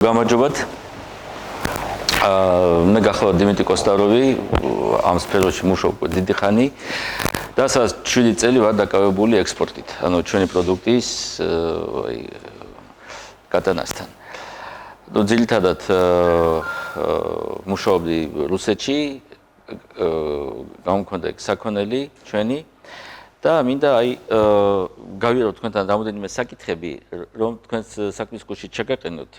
გამარჯობათ. მე გახლავთ დიმიტრი კოსტაროვი, ამ სფეროში მუშაობ დიდი ხანი და 7 წელი ვარ დაკავებული ექსპორტით, ანუ ჩვენი პროდუქტის გატანასთან. ძირითადად მუშაობდი რუსეთში, გამქონდა საქონელი ჩვენი და მინდა გავიარო თქვენთან რამოდენიმე საკითხები, რომ თქვენს საქმის გულში ჩაგაყენოთ.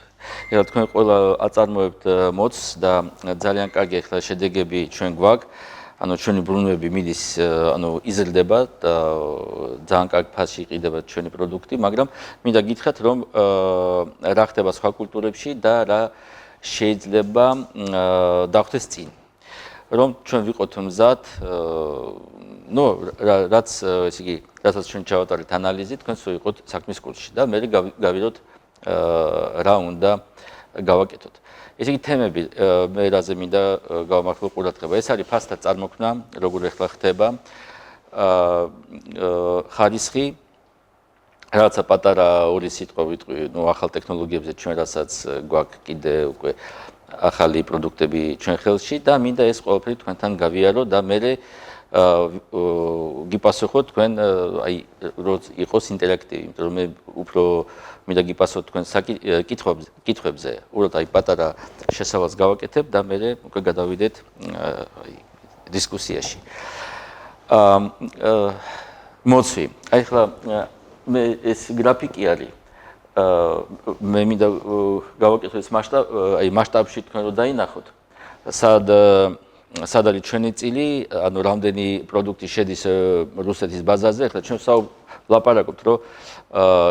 ეხლა თქვენ ყველა აწარმოებთ მოცს და ძალიან კარგი ახლა შედეგები ჩვენ გვაქვს. ანუ ჩვენი ბრუნვები მიდის, ანუ იზრდება და ძალიან კარგ ფასში იყიდება ჩვენი პროდუქტი, მაგრამ მინდა გითხრათ, რომ რა ხდება სხვა კულტურებში და რა შეიძლება დავხდეს წინ. რომ ჩვენ ვიყოთ მზად, რაც ესე იგი, რასაც ჩვენ ჩავატარეთ ანალიზი, თქვენ ვიყოთ საქმის კურსში და მე გავიდოთ რა უნდა გავაკეთოთ. ესე იგი, თემები მე რაზე მინდა გავამართლო ყურადღება. ეს არის ფასთა წარმოქმნა, როგორ ახლა ხდება, ხარისხი, რაღაცა პატარა ორი სიტყვა ვიტყვი, ახალ ტექნოლოგიებზე ჩვენ რასაც გვაქვს კიდე უკვე ახალი პროდუქტები ჩვენ ხელში და მინდა ეს ყველაფერი თქვენთან გავიარო და მე გიპასუხოთ თქვენ რომ იყოს ინტერაქტივი, იმიტომ რომ მე უფრო მინდა გიპასუხოთ თქვენ კითხვებზე, უბრალოდ პატარა შესავალს გავაკეთებ და მე უკვე გადავიდეთ დისკუსიაში. მოცვი. ახლა მე ეს გრაფიკი არის. მე მინდა გავაკეთო ეს მასშტაბში თქვენ რომ დაინახოთ. სად არის ჩვენი წილი, ანუ რამდენი პროდუქტი შედის რუსეთის ბაზარზე, ახლა ჩვენ ვლაპარაკობთ, რომ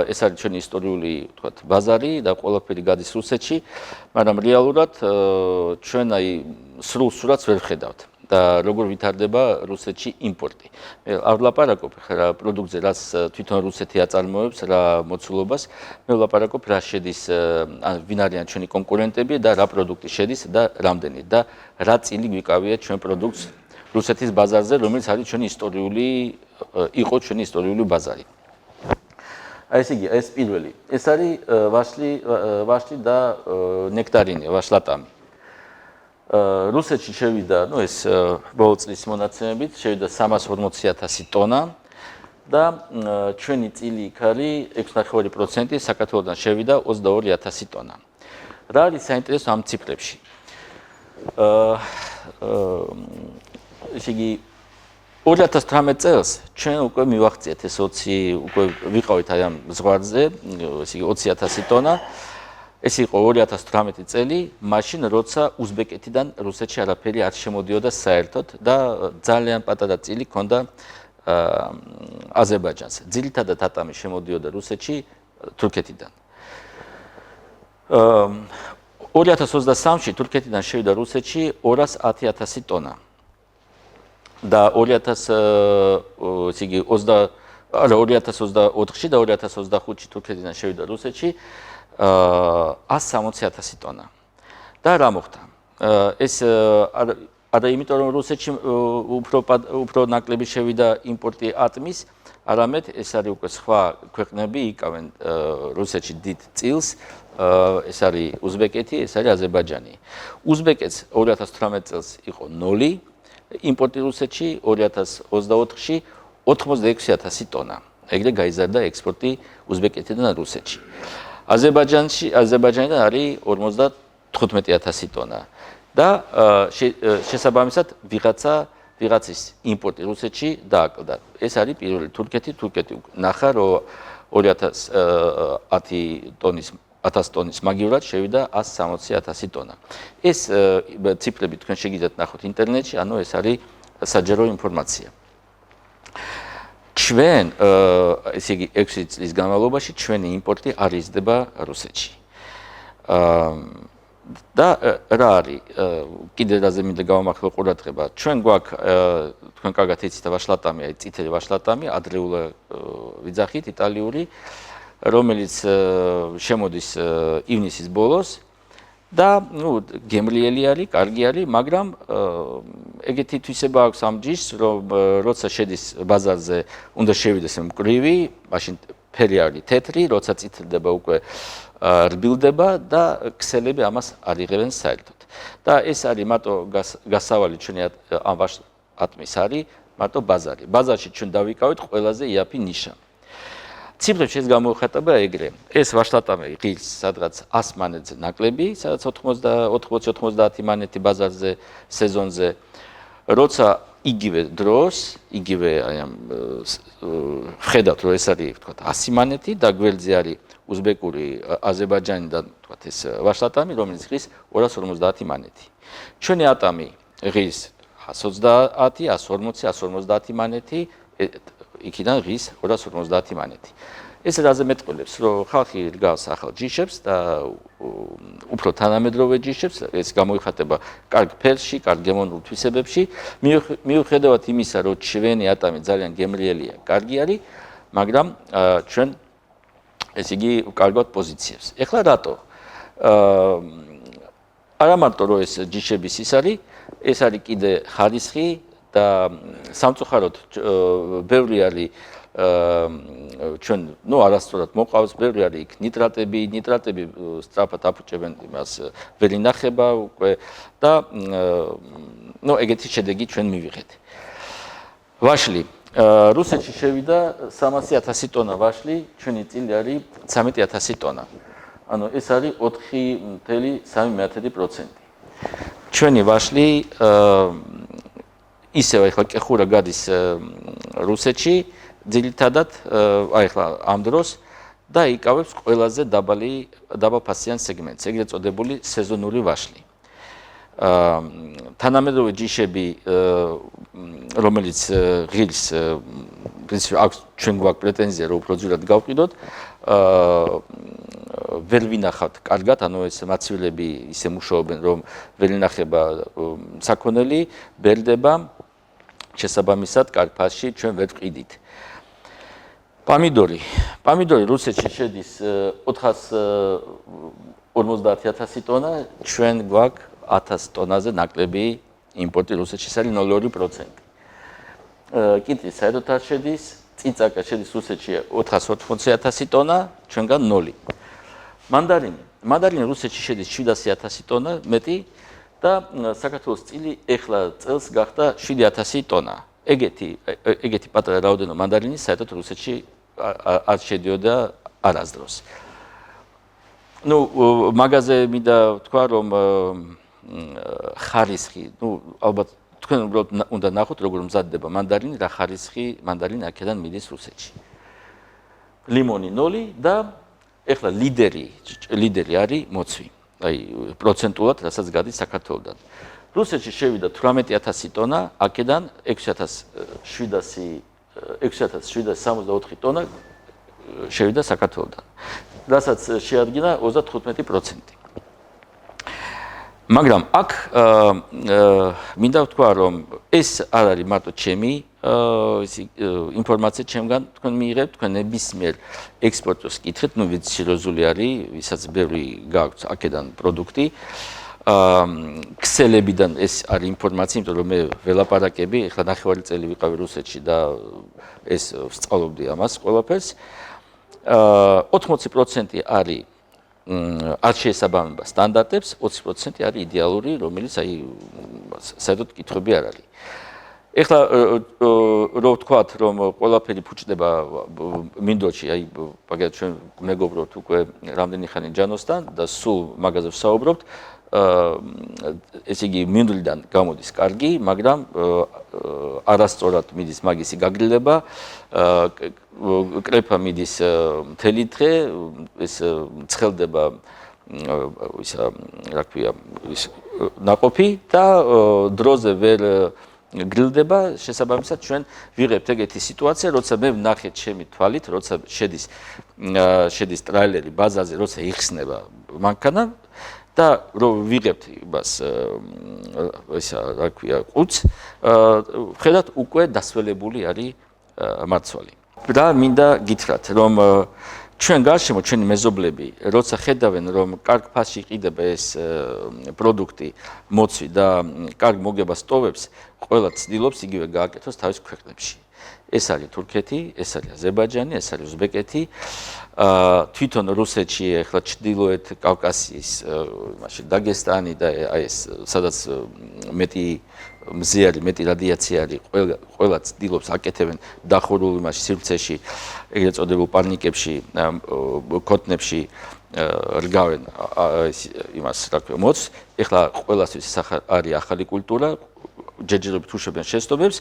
ეს არის ჩვენი ისტორიული, ვთქვათ, ბაზარი და ყველაფერი გადის რუსეთში, მაგრამ რეალურად ჩვენ სრულ სურათს ვერ ვხედავთ და როგორ ვითარდება რუსეთში იმპორტი. მე არ ვლაპარაკობ რა პროდუქტზე, რაც თვითონ რუსეთი აწარმოებს, რა მოცულობას, მე ვლაპარაკობ რა შედის, ვინ არიან ჩვენი კონკურენტები და რა პროდუქტი შედის და რამდენი და რა წილი გვიკავია ჩვენ პროდუქტს რუსეთის ბაზარზე, რომელიც არის ჩვენი იყო ჩვენი ისტორიული ბაზარი. ესე იგი, ეს პირველი. ეს არის ვაშლი და ნექტარინი, ვაშლატამი. რუსეთში შევიდა, ეს ბოლო წლის მონაცემებით, შევიდა 340,000 ტონა და ჩვენი წილი იქ არის 6.9%, საქართველოდან შევიდა 22,000 ტონა. რა არის საინტერესო ამ ციფრებში? ესე იგი, 2018 წელს ჩვენ უკვე მივახციეთ ეს 20, უკვე ვიყავით ამ ზღვარზე, ესე იგი 20,000 ტონა. ეს იყო 2018 წელი, მაშინ როცა უზბეკეთიდან რუსეთში არაფერი არ შემოდიოდა საერთოდ და ძალიან პატარა წილი ჰქონდა აზერბაიჯანს. ძირითადად ატამი შემოდიოდა რუსეთში თურქეთიდან. 2023-ში თურქეთიდან შევიდა რუსეთში 210,000 ტონა. და 2024-ში და 2025-ში თურქეთიდან შევიდა რუსეთში 160,000 ტონა. და რა მოხდა? ეს არა იმიტომ რომ რუსეთში უფრო ნაკლები შევიდა იმპორტი ატმის, არამედ ეს არის უკვე სხვა ქვეყნები იკავენ რუსეთში დიდ წილს, ეს არის უზბეკეთი, ეს არის აზერბაიჯანი. უზბეკეთს 2018 წელს იყო 0 იმპორტი რუსეთში, 2024-ში 86,000 ტონა. ეგრე გაიზარდა ექსპორტი უზბეკეთიდან რუსეთში. აზერბაიჯანიდან არის 55,000 ტონა და შესაბამისად ვიღაცის იმპორტი რუსეთში დააკლდა. ეს არის პირველი თურქეთი ნახა რომ 1000 ტონის მაგივრად შევიდა 160,000 ტონა. ეს ციფრები თქვენ შეგიძლიათ ნახოთ ინტერნეტში, ანუ ეს არის საჯარო ინფორმაცია. ჩვენ, ესე იგი 6 წლის განმავლობაში ჩვენი იმპორტი არ იზრდება რუსეთში. და რა არის? კიდე რაზე მინდა გავამართლო ყურადღება. ჩვენ გვაქვს, თქვენ კარგად იცით, ვაშლატამი, წითელი ვაშლატამი, ადრეული ვიძახით, იტალიური, რომელიც შემოდის ივნისის ბოლოს და გემრიელი არის, კარგი არის, მაგრამ ეგეთი თვისება აქვს ამ ჯიშს, რომ როცა შედის ბაზარზე, უნდა შევიდეს მკვრივი, მაშინ ფერი არის თეთრი, როცა წითლდება უკვე რბილდება და ქსელები ამას არ იღებენ საერთოდ. და ეს არის მარტო გასავალი ჩვენი ამ ატმის არის მარტო ბაზარი. ბაზარში ჩვენ დავიკავეთ ყველაზე იაფი ნიშა. ციფრებში ეს გამოიხატება ეგრე. ეს ვაშლატამი ღირს სადღაც 100 მანეთზე ნაკლები, სადაც 80-90 მანეთი ბაზარზე სეზონზე. როცა იგივე დროს, იგივე აი ამ ხედავთ რომ ეს არის თქვა 100 მანეთი და გველზე არის უზბეკური, აზერბაიჯანიდან თქვა ეს ვაშლატამი, რომელიც ღირს 250 მანეთი. ჩვენი ატამი ღირს 120, 140, 150 მანეთი, იქიდან ღირს 250 მანეთი. ეს რაზე მეტყველებს, რომ ხალხი რგავს ახალ ჯიშებს და უფრო თანამედროვე ჯიშებს, ეს გამოიხატება კარგ ფერში, კარგ გემოვნულ თვისებებში, მიუხედავად იმისა, რომ ჩვენი ატამი ძალიან გემრიელია, კარგი არის, მაგრამ ჩვენ ესე იგი კარგად პოზიციებს. ეხლა რატო? არა მარტო რომ ეს ჯიშების ის არის კიდე ხარისხი და სამწუხაროდ ბევრი არის ჩვენ არასწორად მოყავს, ბევრი არის იქ ნიტრატები სწრაფად აფუჭებენ იმას, ვერ ინახება უკვე და ეგეთი შედეგი ჩვენ მივიღეთ. ვაშლი რუსეთში შევიდა 300,000 ტონა ვაშლი, ჩვენი წილი არის 13,000 ტონა. ანუ ეს არის 4.3%. ჩვენი ვაშლი ისევ ახლა კეხურა გადის რუსეთში, ძირითადად აი ახლა ამ დროს და იკავებს ყველაზე დაბალფასიან სეგმენტს, ეგრეთ წოდებული სეზონური ვაშლი. თანამედროვე ჯიშები, რომელიც ღირს აქვს ჩვენ გვაქვს პრეტენზია, რომ უფრო ძვირად გავყიდოთ, ვერ ვინახავთ კარგად, ანუ ეს მაცვილები ისე მუშაობენ, რომ ვერ ინახება საქონელი, ბერდება, შესაბამისად კარგ ფასში ჩვენ ვერ ვყიდით. პამიდორი რუსეთში შედის 450,000 ტონა, ჩვენ გვაქვს 1000 ტონაზე ნაკლები იმპორტი რუსეთში, ეს არის 0.2%. კიტრი საერთოდ არ შედის, წიწაკა შედის რუსეთში 480,000 ტონა, ჩვენგან 0. მანდარინი რუსეთში შედის 700,000 ტონა მეტი და საქართველოს წილი ეხლა წელს გახდა 7,000 ტონა. ეგეთი პატარა რაოდენობა მანდარინი საერთოდ რუსეთში არ შედიოდა არასდროს. მაღაზიაზე მინდა თქვა, რომ ხარისხი, ალბათ თქვენ უბრალოდ უნდა ნახოთ, როგორ მზადდება მანდარინი, რა ხარისხი მანდარინი აქედან მიდის რუსეთში. ლიმონი 0 და ეხლა ლიდერი არის მოცვი. აი პროცენტულად, რასაც გადის საქართველოდან. რუსეთში შევიდა 18,000 ტონა, აქედან 6,764 ტონა შევიდა საქართველოდან. რასაც შეადგინა 35%. მაგრამ აქ მინდა ვთქვა, რომ ეს არ არის მარტო ჩემი ინფორმაცია ჩემგან თქვენ მიიღებთ, თქვენ ნებისმიერ ექსპორტს კითხეთ, ვიცი როზული არის, ვისაც ბევრი გააქვთ აქედან პროდუქტი. ქსელებიდან ეს არის ინფორმაცია, იმიტომ რომ მე ველაპარაკები, ეხლა ნახევარი წელი ვიყავი რუსეთში და ეს ვსწავლობდი ამას ყველაფერს. 80% არის არ შეესაბამება სტანდარტებს, 20% არის იდეალური, რომელიც აი საერთოდ კითხვები არ არის. ეხლა რო ვთქვათ, რომ ყველაფერი ფუჭდება მინდორში, აი მაგალითად ჩვენ მეგობრობთ უკვე რამდენი ხანი ჯანოსთან და სულ მაგაზე ვსაუბრობთ, ესე იგი მინდვრიდან გამოდის კარგი, მაგრამ არასწორად მიდის მაგისი გაგრილება, კრეფა მიდის მთელი დღე, ეს ცხელდება ისა რა ქვია, ის ნაყოფი და დროზე ვერ გრილდება, შესაბამისად ჩვენ ვიღებთ ეგეთი სიტუაცია, როცა მე ვნახეთ ჩემი თვალით, როცა შედის ტრაილერი ბაზაზე, როცა იხსნება მანქანა და რომ ვიღებთ იმას ისა რა ქვია ყუთს, ვხედავთ უკვე დასველებული არის მარცვალი. და მინდა გითხრათ, რომ ჩვენ გარშემო ჩვენი მეზობლები, როცა ხედავენ, რომ კარგ ფასში იყიდება ეს პროდუქტი, მოცვი და კარგ მოგებას ტოვებს, ყველა ცდილობს იგივე გააკეთოს თავის ქვეყნებში. ეს არის თურქეთი, ეს არის აზერბაიჯანი, ეს არის უზბეკეთი. თვითონ რუსეთში ახლა ჩრდილოეთ კავკასიის იმაში დაგესტანი და აი ეს სადაც მეტი მზე არის, მეტი რადიაცია არის, ყველა ცდილობს აკეთებენ დახურულ იმაში სივრცეში, ეგრეთ წოდებულ პარნიკებში, ქოთნებში რგავენ იმას რა ქვია მოც. ეხლა ყველასთვის არის ახალი კულტურა, ჯერჯერობით უშვებენ შეცდომებს,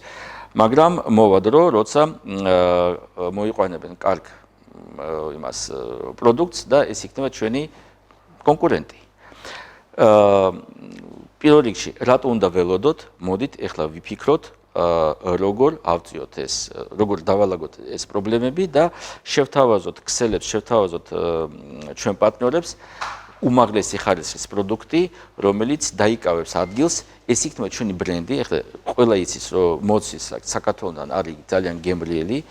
მაგრამ მოვა დრო, როცა მოიყვანებენ კარგ იმას პროდუქტს და ეს იქნება ჩვენი კონკურენტი. პირველ რიგში, რატო უნდა ველოდოთ? მოდით ეხლა ვიფიქროთ, როგორ ავწიოთ ეს, როგორ დავალაგოთ ეს პრობლემები და შევთავაზოთ ქსელებს, შევთავაზოთ ჩვენ პარტნიორებს უმაღლესი ხარისხის პროდუქტი, რომელიც დაიკავებს ადგილს, ეს იქნება ჩვენი ბრენდი. ეხლა ყველა იცის, რომ მოცის საქართველოსთან არის ძალიან გემრიელი,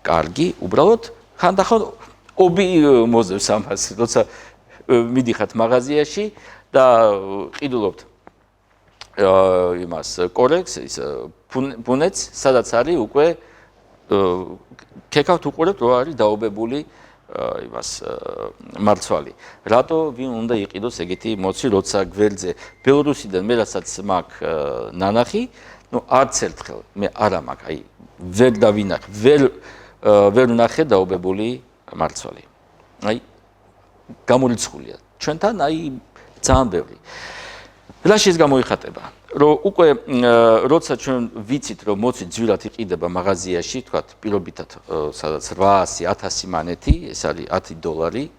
კარგი, უბრალოდ ხანდახან ობი მოზევს ამას, როცა მიდიხართ მაღაზიაში და ყიდულობთ იმას კორექს, ის პუნეთს, სადაც არის უკვე ქეკავთ უყურებთ, რომ არის დაობებული იმას მარცვალი. რატო ვინ უნდა იყიდოს ეგეთი მოცი, როცა გვერდზე ბელორუსიდან მე რასაც მაქვს ნანახი, ნუ არც ერთხელ მე არა მაქვს, აი ვერ დავინახე, ვერ ვნახე დაობებული მარცვალი. აი გამორიცხულია. ჩვენთან აი ძალიან ბევრი. რა შეიძლება გამოიხატება? რომ უკვე როცა ჩვენ ვიცით, რომ მოცი ძვირად იყიდება მაღაზიაში, თქვათ პირობითად სადაც 800-1000 მანეთი, ეს არის $10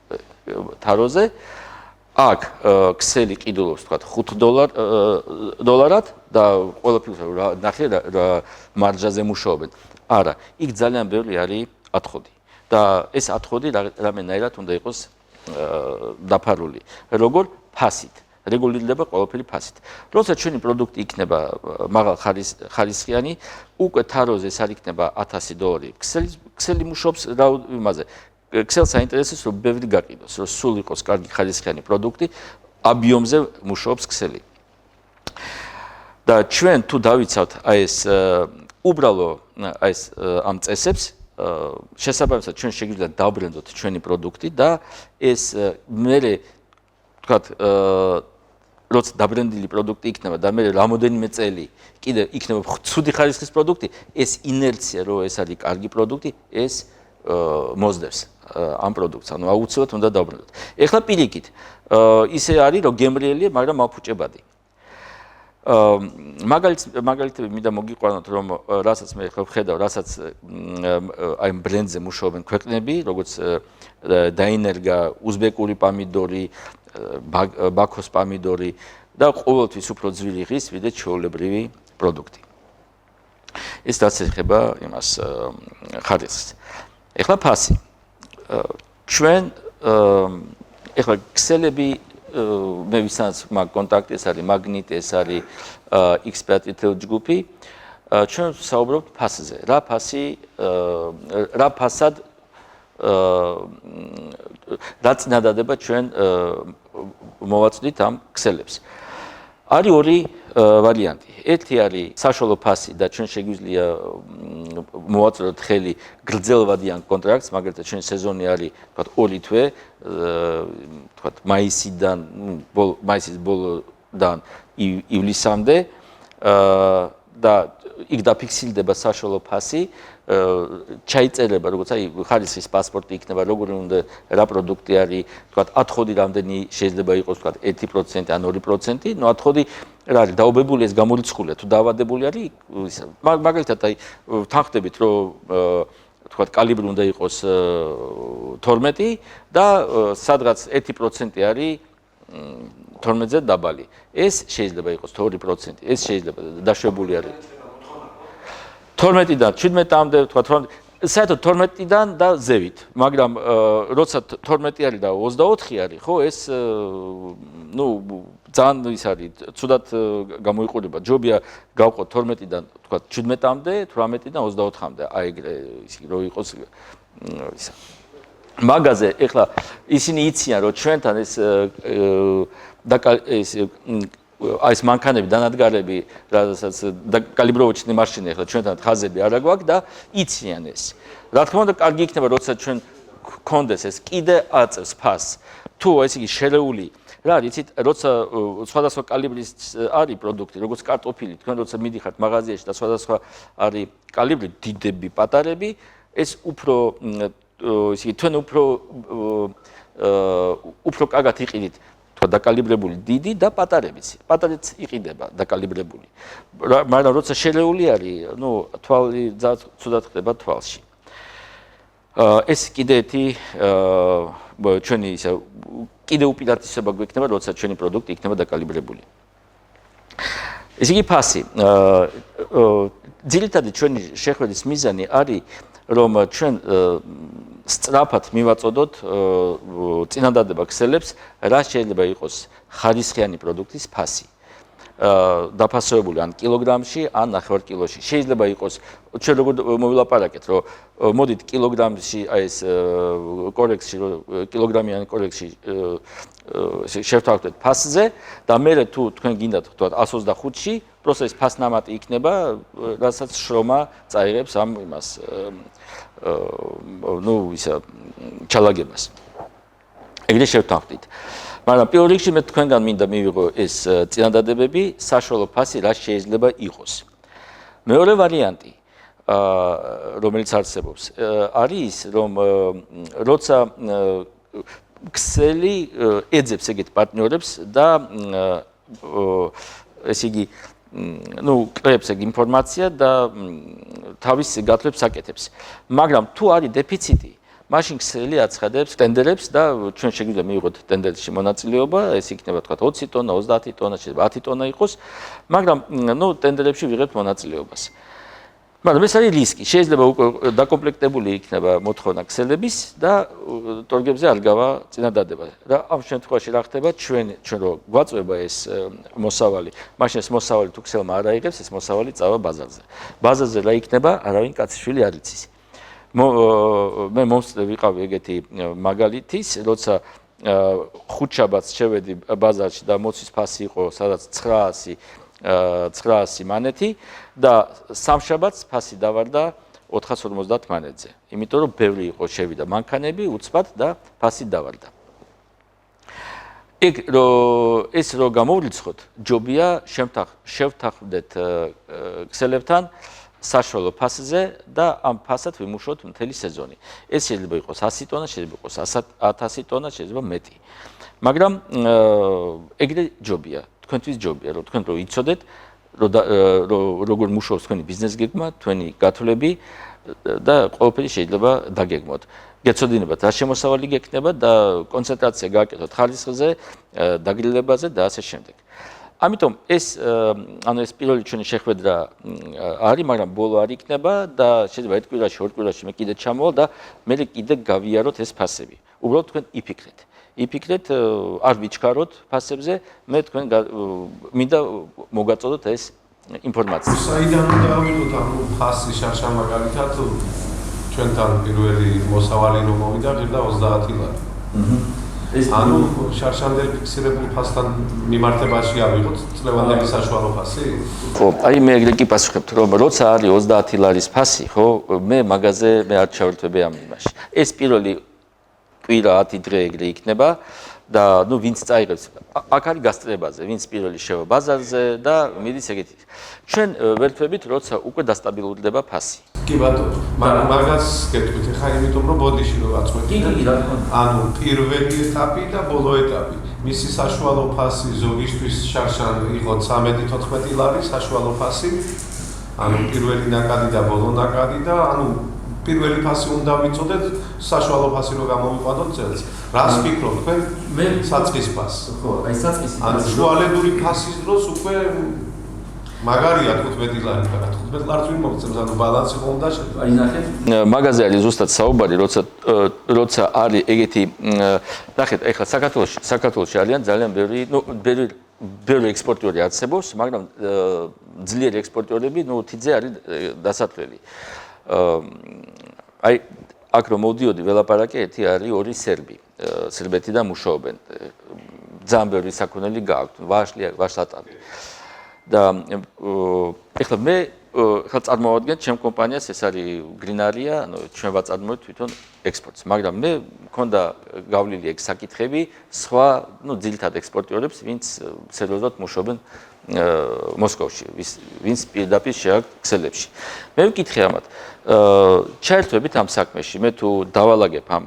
თაროზე. აქ ქსელი ყიდულობს თქვათ $5 და ყველაფერს ნახე რა მარჟაზე მუშაობენ. არა, იქ ძალიან ბევრი არის ათხოვდი. და ეს ათხოვდი რამენაირად უნდა იყოს დაფარული. როგორ? ფასით. რეგულირდება ყველაფერი ფასით. როცა ჩვენი პროდუქტი იქნება მაღალ ხარისხიანი, უკვე თაროზე ეს არ იქნება $1000. ქსელი მუშაობს რა იმაზე. ქსელს აინტერესებს, რომ ბევრი გაყიდოს, რომ სულ იყოს კარგი ხარისხიანი პროდუქტი, აბიომზე მუშაობს ქსელი. და ჩვენ თუ დავიცავთ აი ეს უბრალო აი ეს ამ წესებს, შესაბამისად ჩვენ შეგვიძლია დავბრენდოთ ჩვენი პროდუქტი და ეს მერე თქვათ როცა დაბრენდილი პროდუქტი იქნება და მე რამოდენიმე წელი კიდე იქნება ცუდი ხარისხის პროდუქტი, ეს ინერცია, რომ ეს არის კარგი პროდუქტი, ეს მოსდევს ამ პროდუქტს, ანუ აუცილებლად უნდა დავბრუნდოთ. ეხლა პირიქით, ისე არის, რომ გემრიელია, მაგრამ მაფუჭებადი. მაგალითები მინდა მოგიყვანოთ, რომ რასაც მე ხელ ვხედავ, რასაც აი ბრენდზე მუშაობენ ქვეყნები, როგორც დაინერგა უზბეკური პამიდორი, ბაქოს პამიდორი და ყოველთვის უფრო ძვირი ღის, ვიდრე ჩვეულებრივი პროდუქტი. ეს რაც ეხება იმას ხარისხს. ეხლა ფასი. ჩვენ ეხლა ქსელები მე ვისაც მაქვს კონტაქტი, ეს არის მაგნიტი, ეს არის XPAT ჯგუფი. ჩვენ საუბრობთ ფასზე. რა ფასი, რა ფასად რა წინადადება ჩვენ მოვაწვდით ამ ქსელებს. არის ორი ვარიანტი. ერთი არის საშუალო ფასი და ჩვენ შეგვიძლია მოვაწვდოთ ხელი გრძელვადიან კონტრაქტს, მაგალითად ჩვენი სეზონი არის თქვათ 2 თვე, თქვათ მაისიდან, მაისის ბოლოდან ივლისამდე და იქ დაფიქსირდება საშუალო ფასი, ჩაიწერება, როგორც აი ხარისხის პასპორტი იქნება, როგორი უნდა რა პროდუქტი არის, თქვათ ათხოვდი რამდენი შეიძლება იყოს, თქვათ 1% ან 2%, ნუ ათხოვდი რა არის, დაობებული ეს გამორიცხულია, თუ დაავადებული არის, მაგალითად აი თანხდებით, რომ თქვათ კალიბრი უნდა იყოს 12 და სადღაც 1% არის 12-ზე დაბალი. ეს შეიძლება იყოს 2%, ეს შეიძლება დაშვებული არის 12-დან 17-მდე, თქვათ საერთოდ 12-დან და ზევით, მაგრამ როცა 12 არის და 24 არის, ხო, ეს ნუ ძალიან ის არის, ცუდად გამოიყურება. ჯობია გავყოთ 12-დან, თქვათ 17-მდე, 18-დან 24-მდე, აი ეგრე რო იყოს ისა. მაგაზე ეხლა ისინი იციან, რომ ჩვენთან ეს აი ეს მანქანები, დანადგარები, რასაც კალიბროვочные машины ახლა ჩვენთან ხაზები არა გვაქვს და იციან ეს. რა თქმა უნდა, კარგი იქნება, როცა ჩვენ გქონდეს ეს კიდე აწევს ფასს. თუ ესე იგი შერეული რა იცით, როცა სხვადასხვა კალიბრის არის პროდუქტი, როგორც კარტოფილი, თქვენ როცა მიდიხართ მაღაზიაში და სხვადასხვა არის კალიბრი, დიდები, პატარები, ეს უფრო ესე იგი თქვენ უფრო კარგად იყიდით თქვა დაკალიბრებული დიდი და პატარებიც. პატარიც იყიდება დაკალიბრებული. მაგრამ როცა შერეული არის, ნუ თვალი ცუდად ხდება თვალში. ეს კიდე ერთი ჩვენი ისე კიდე უპირატესობა გვექნება, როცა ჩვენი პროდუქტი იქნება დაკალიბრებული. ესე იგი ფასი. ძირითადი ჩვენი შეხვედრის მიზანი არის, რომ ჩვენ სწრაფად მივაწოდოთ წინადადება ქსელებს, რა შეიძლება იყოს ხარისხიანი პროდუქტის ფასი. დაფასებული ან კილოგრამში, ან ნახევარ კილოში. შეიძლება იყოს, ჩვენ როგორ მოვილაპარაკეთ, რომ მოდით კილოგრამში, აი ეს კორექსში, კილოგრამიანი კორექსში შევთავაზეთ ფასზე და მე თუ თქვენ გინდათ თქვათ 125-ში, პროსტა ეს ფასნამატი იქნება, რასაც შრომა წაიღებს ამ იმას ნუ ისა ჩალაგებას. ეგრე შევთავაზეთ. მაგრამ პირველ რიგში მე თქვენგან მინდა მივიღო ეს წინადადებები, საშუალო ფასი რა შეიძლება იყოს. მეორე ვარიანტი, რომელიც არსებობს, არის ის, რომ როცა ქსელი ეძებს ეგეთ პარტნიორებს და ესე იგი ნუ კრებს ეგ ინფორმაცია და თავის გათვლებს აკეთებს. მაგრამ თუ არის დეფიციტი, მაშინ ქსელი აცხადებს ტენდერებს და ჩვენ შეგვიძლია მივიღოთ ტენდერში მონაწილეობა, ეს იქნება თქვა 20 ტონა, 30 ტონა, შეიძლება 10 ტონა იყოს, მაგრამ ნუ ტენდერებში ვიღებთ მონაწილეობას. მაგრამ ეს არის რისკი. შეიძლება უკვე დაკომპლექტებული იქნება მოთხოვნა ქსელების და ტორგებზე არ გავა წინადადება. და ამ შემთხვევაში რა ხდება? ჩვენ რო გვაწვება ეს მოსავალი, მაშინ ეს მოსავალი თუ ქსელმა არ აიღებს, ეს მოსავალი წავა ბაზარზე. ბაზარზე რა იქნება? არავინ კაციშვილი არ იცის. მე მომსწრე ვიყავი ეგეთი მაგალითის, როცა ხუთშაბათს შევედი ბაზარში და მოცვის ფასი იყო სადაც 900 მანეთი და სამშაბათს ფასი დავარდა 450 მანეთზე. იმიტომ რომ ბევრი იყო შევიდა მანქანები, უცბად და ფასი დავარდა. ეს რო გამოვრიცხოთ, ჯობია შევთანხმდეთ ქსელებთან საშუალო ფასზე და ამ ფასად ვიმუშაოთ მთელი სეზონი. ეს შეიძლება იყოს 100 ტონა, შეიძლება იყოს 1000 ტონა, შეიძლება მეტი. მაგრამ ეგრე ჯობია, თქვენთვის ჯობია, რომ თქვენ რო იცოდეთ, როგორ მუშაობს თქვენი ბიზნეს გეგმა, თქვენი გათვლები და ყველაფერი შეიძლება დაგეგმოთ. გეცოდინებათ რა შემოსავალი გექნება და კონცენტრაცია გააკეთოთ ხარისხზე, დაგრილებაზე და ასე შემდეგ. ამიტომ ეს პირველი ჩვენი შეხვედრა არის, მაგრამ ბოლო არ იქნება და შეიძლება ერთ კვირაში, ორ კვირაში მე კიდე ჩამოვალ და მე კიდე გავიაროთ ეს ფასები. უბრალოდ თქვენ იფიქრეთ, არ ვიჩქაროთ ფასებზე, მე თქვენ მინდა მოგაწოდოთ ეს ინფორმაცია. საიდან უნდა ავიღოთ ამ ფასის შარშა მაგალითად ჩვენთან პირველი მოსავალი რომ მოვიდა, ღირდა 30 ლარი. ანუ შარშამდელ ფიქსირებულ ფასთან მიმართებაში ავიღოთ წლევანდელი საშუალო ფასი? ხო, აი მე ეგრე კი პასუხებთ, რომ როცა არის 30 ლარის ფასი, ხო, მე მაღაზე არ ჩავერთვები ამ იმაში. ეს პირველი კვირა 10 დღე ეგრე იქნება და ნუ ვინც წაიღებს, აქ არის გასწრებაზე, ვინც პირველი შევა ბაზარზე და მიდის ეგეთი. ჩვენ ვერთვებით, როცა უკვე დასტაბილურდება ფასი. კი ბატონო, მაგას გეტყვით ხა იმიტომ რომ ბოდიში რო აწყვეტი. კი, რა თქმა უნდა. ანუ პირველი ეტაპი და ბოლო ეტაპი. მისი საშუალო ფასი ზოგისთვის შარშან იყო 13-14 ლარი საშუალო ფასი. ანუ პირველი ნაკადი და ბოლო ნაკადი და ანუ პირველი ფასი უნდა ვიცოდეთ, საშუალო ფასი რო გამოვიყვანოთ წელს. რას ფიქრობთ თქვენ? მე საწყის ფასს. ხო, აი საწყისი. ანუ შუალედური ფასის დროს უკვე მაგარია 15 ლარი და 15 ლარს ვინ მოგწევს, ანუ ბალანსი ხომ უნდა შედგა. აი ნახეთ. მაგაზე არის ზუსტად საუბარი, როცა არის ეგეთი, ნახეთ, ეხლა საქართველოში არიან ძალიან ბევრი ექსპორტიორი არსებობს, მაგრამ ძლიერი ექსპორტიორები, ნუ თიძე არის დასათვლელი. აი აქ რომ მოვდიოდი ველაპარაკე, ერთი არის ორი სერბი, სერბეთიდან მუშაობენ. ძალიან ბევრი საქონელი გააქვთ, ვაშლატანი. და ეხლა მე ხა წარმოვადგენ ჩემ კომპანიას ეს არის გრინარია, ანუ ჩვენ ვაწარმოებთ თვითონ ექსპორტს, მაგრამ მე მქონდა გავლილი ეგ საკითხები სხვა, ძირითად ექსპორტიორებს, ვინც სერიოზულად მუშაობენ მოსკოვში, ვინც პირდაპირ შეაქვთ ქსელებში. მე ვკითხე ამათ, ჩაერთვებით ამ საქმეში, მე თუ დავალაგებ ამ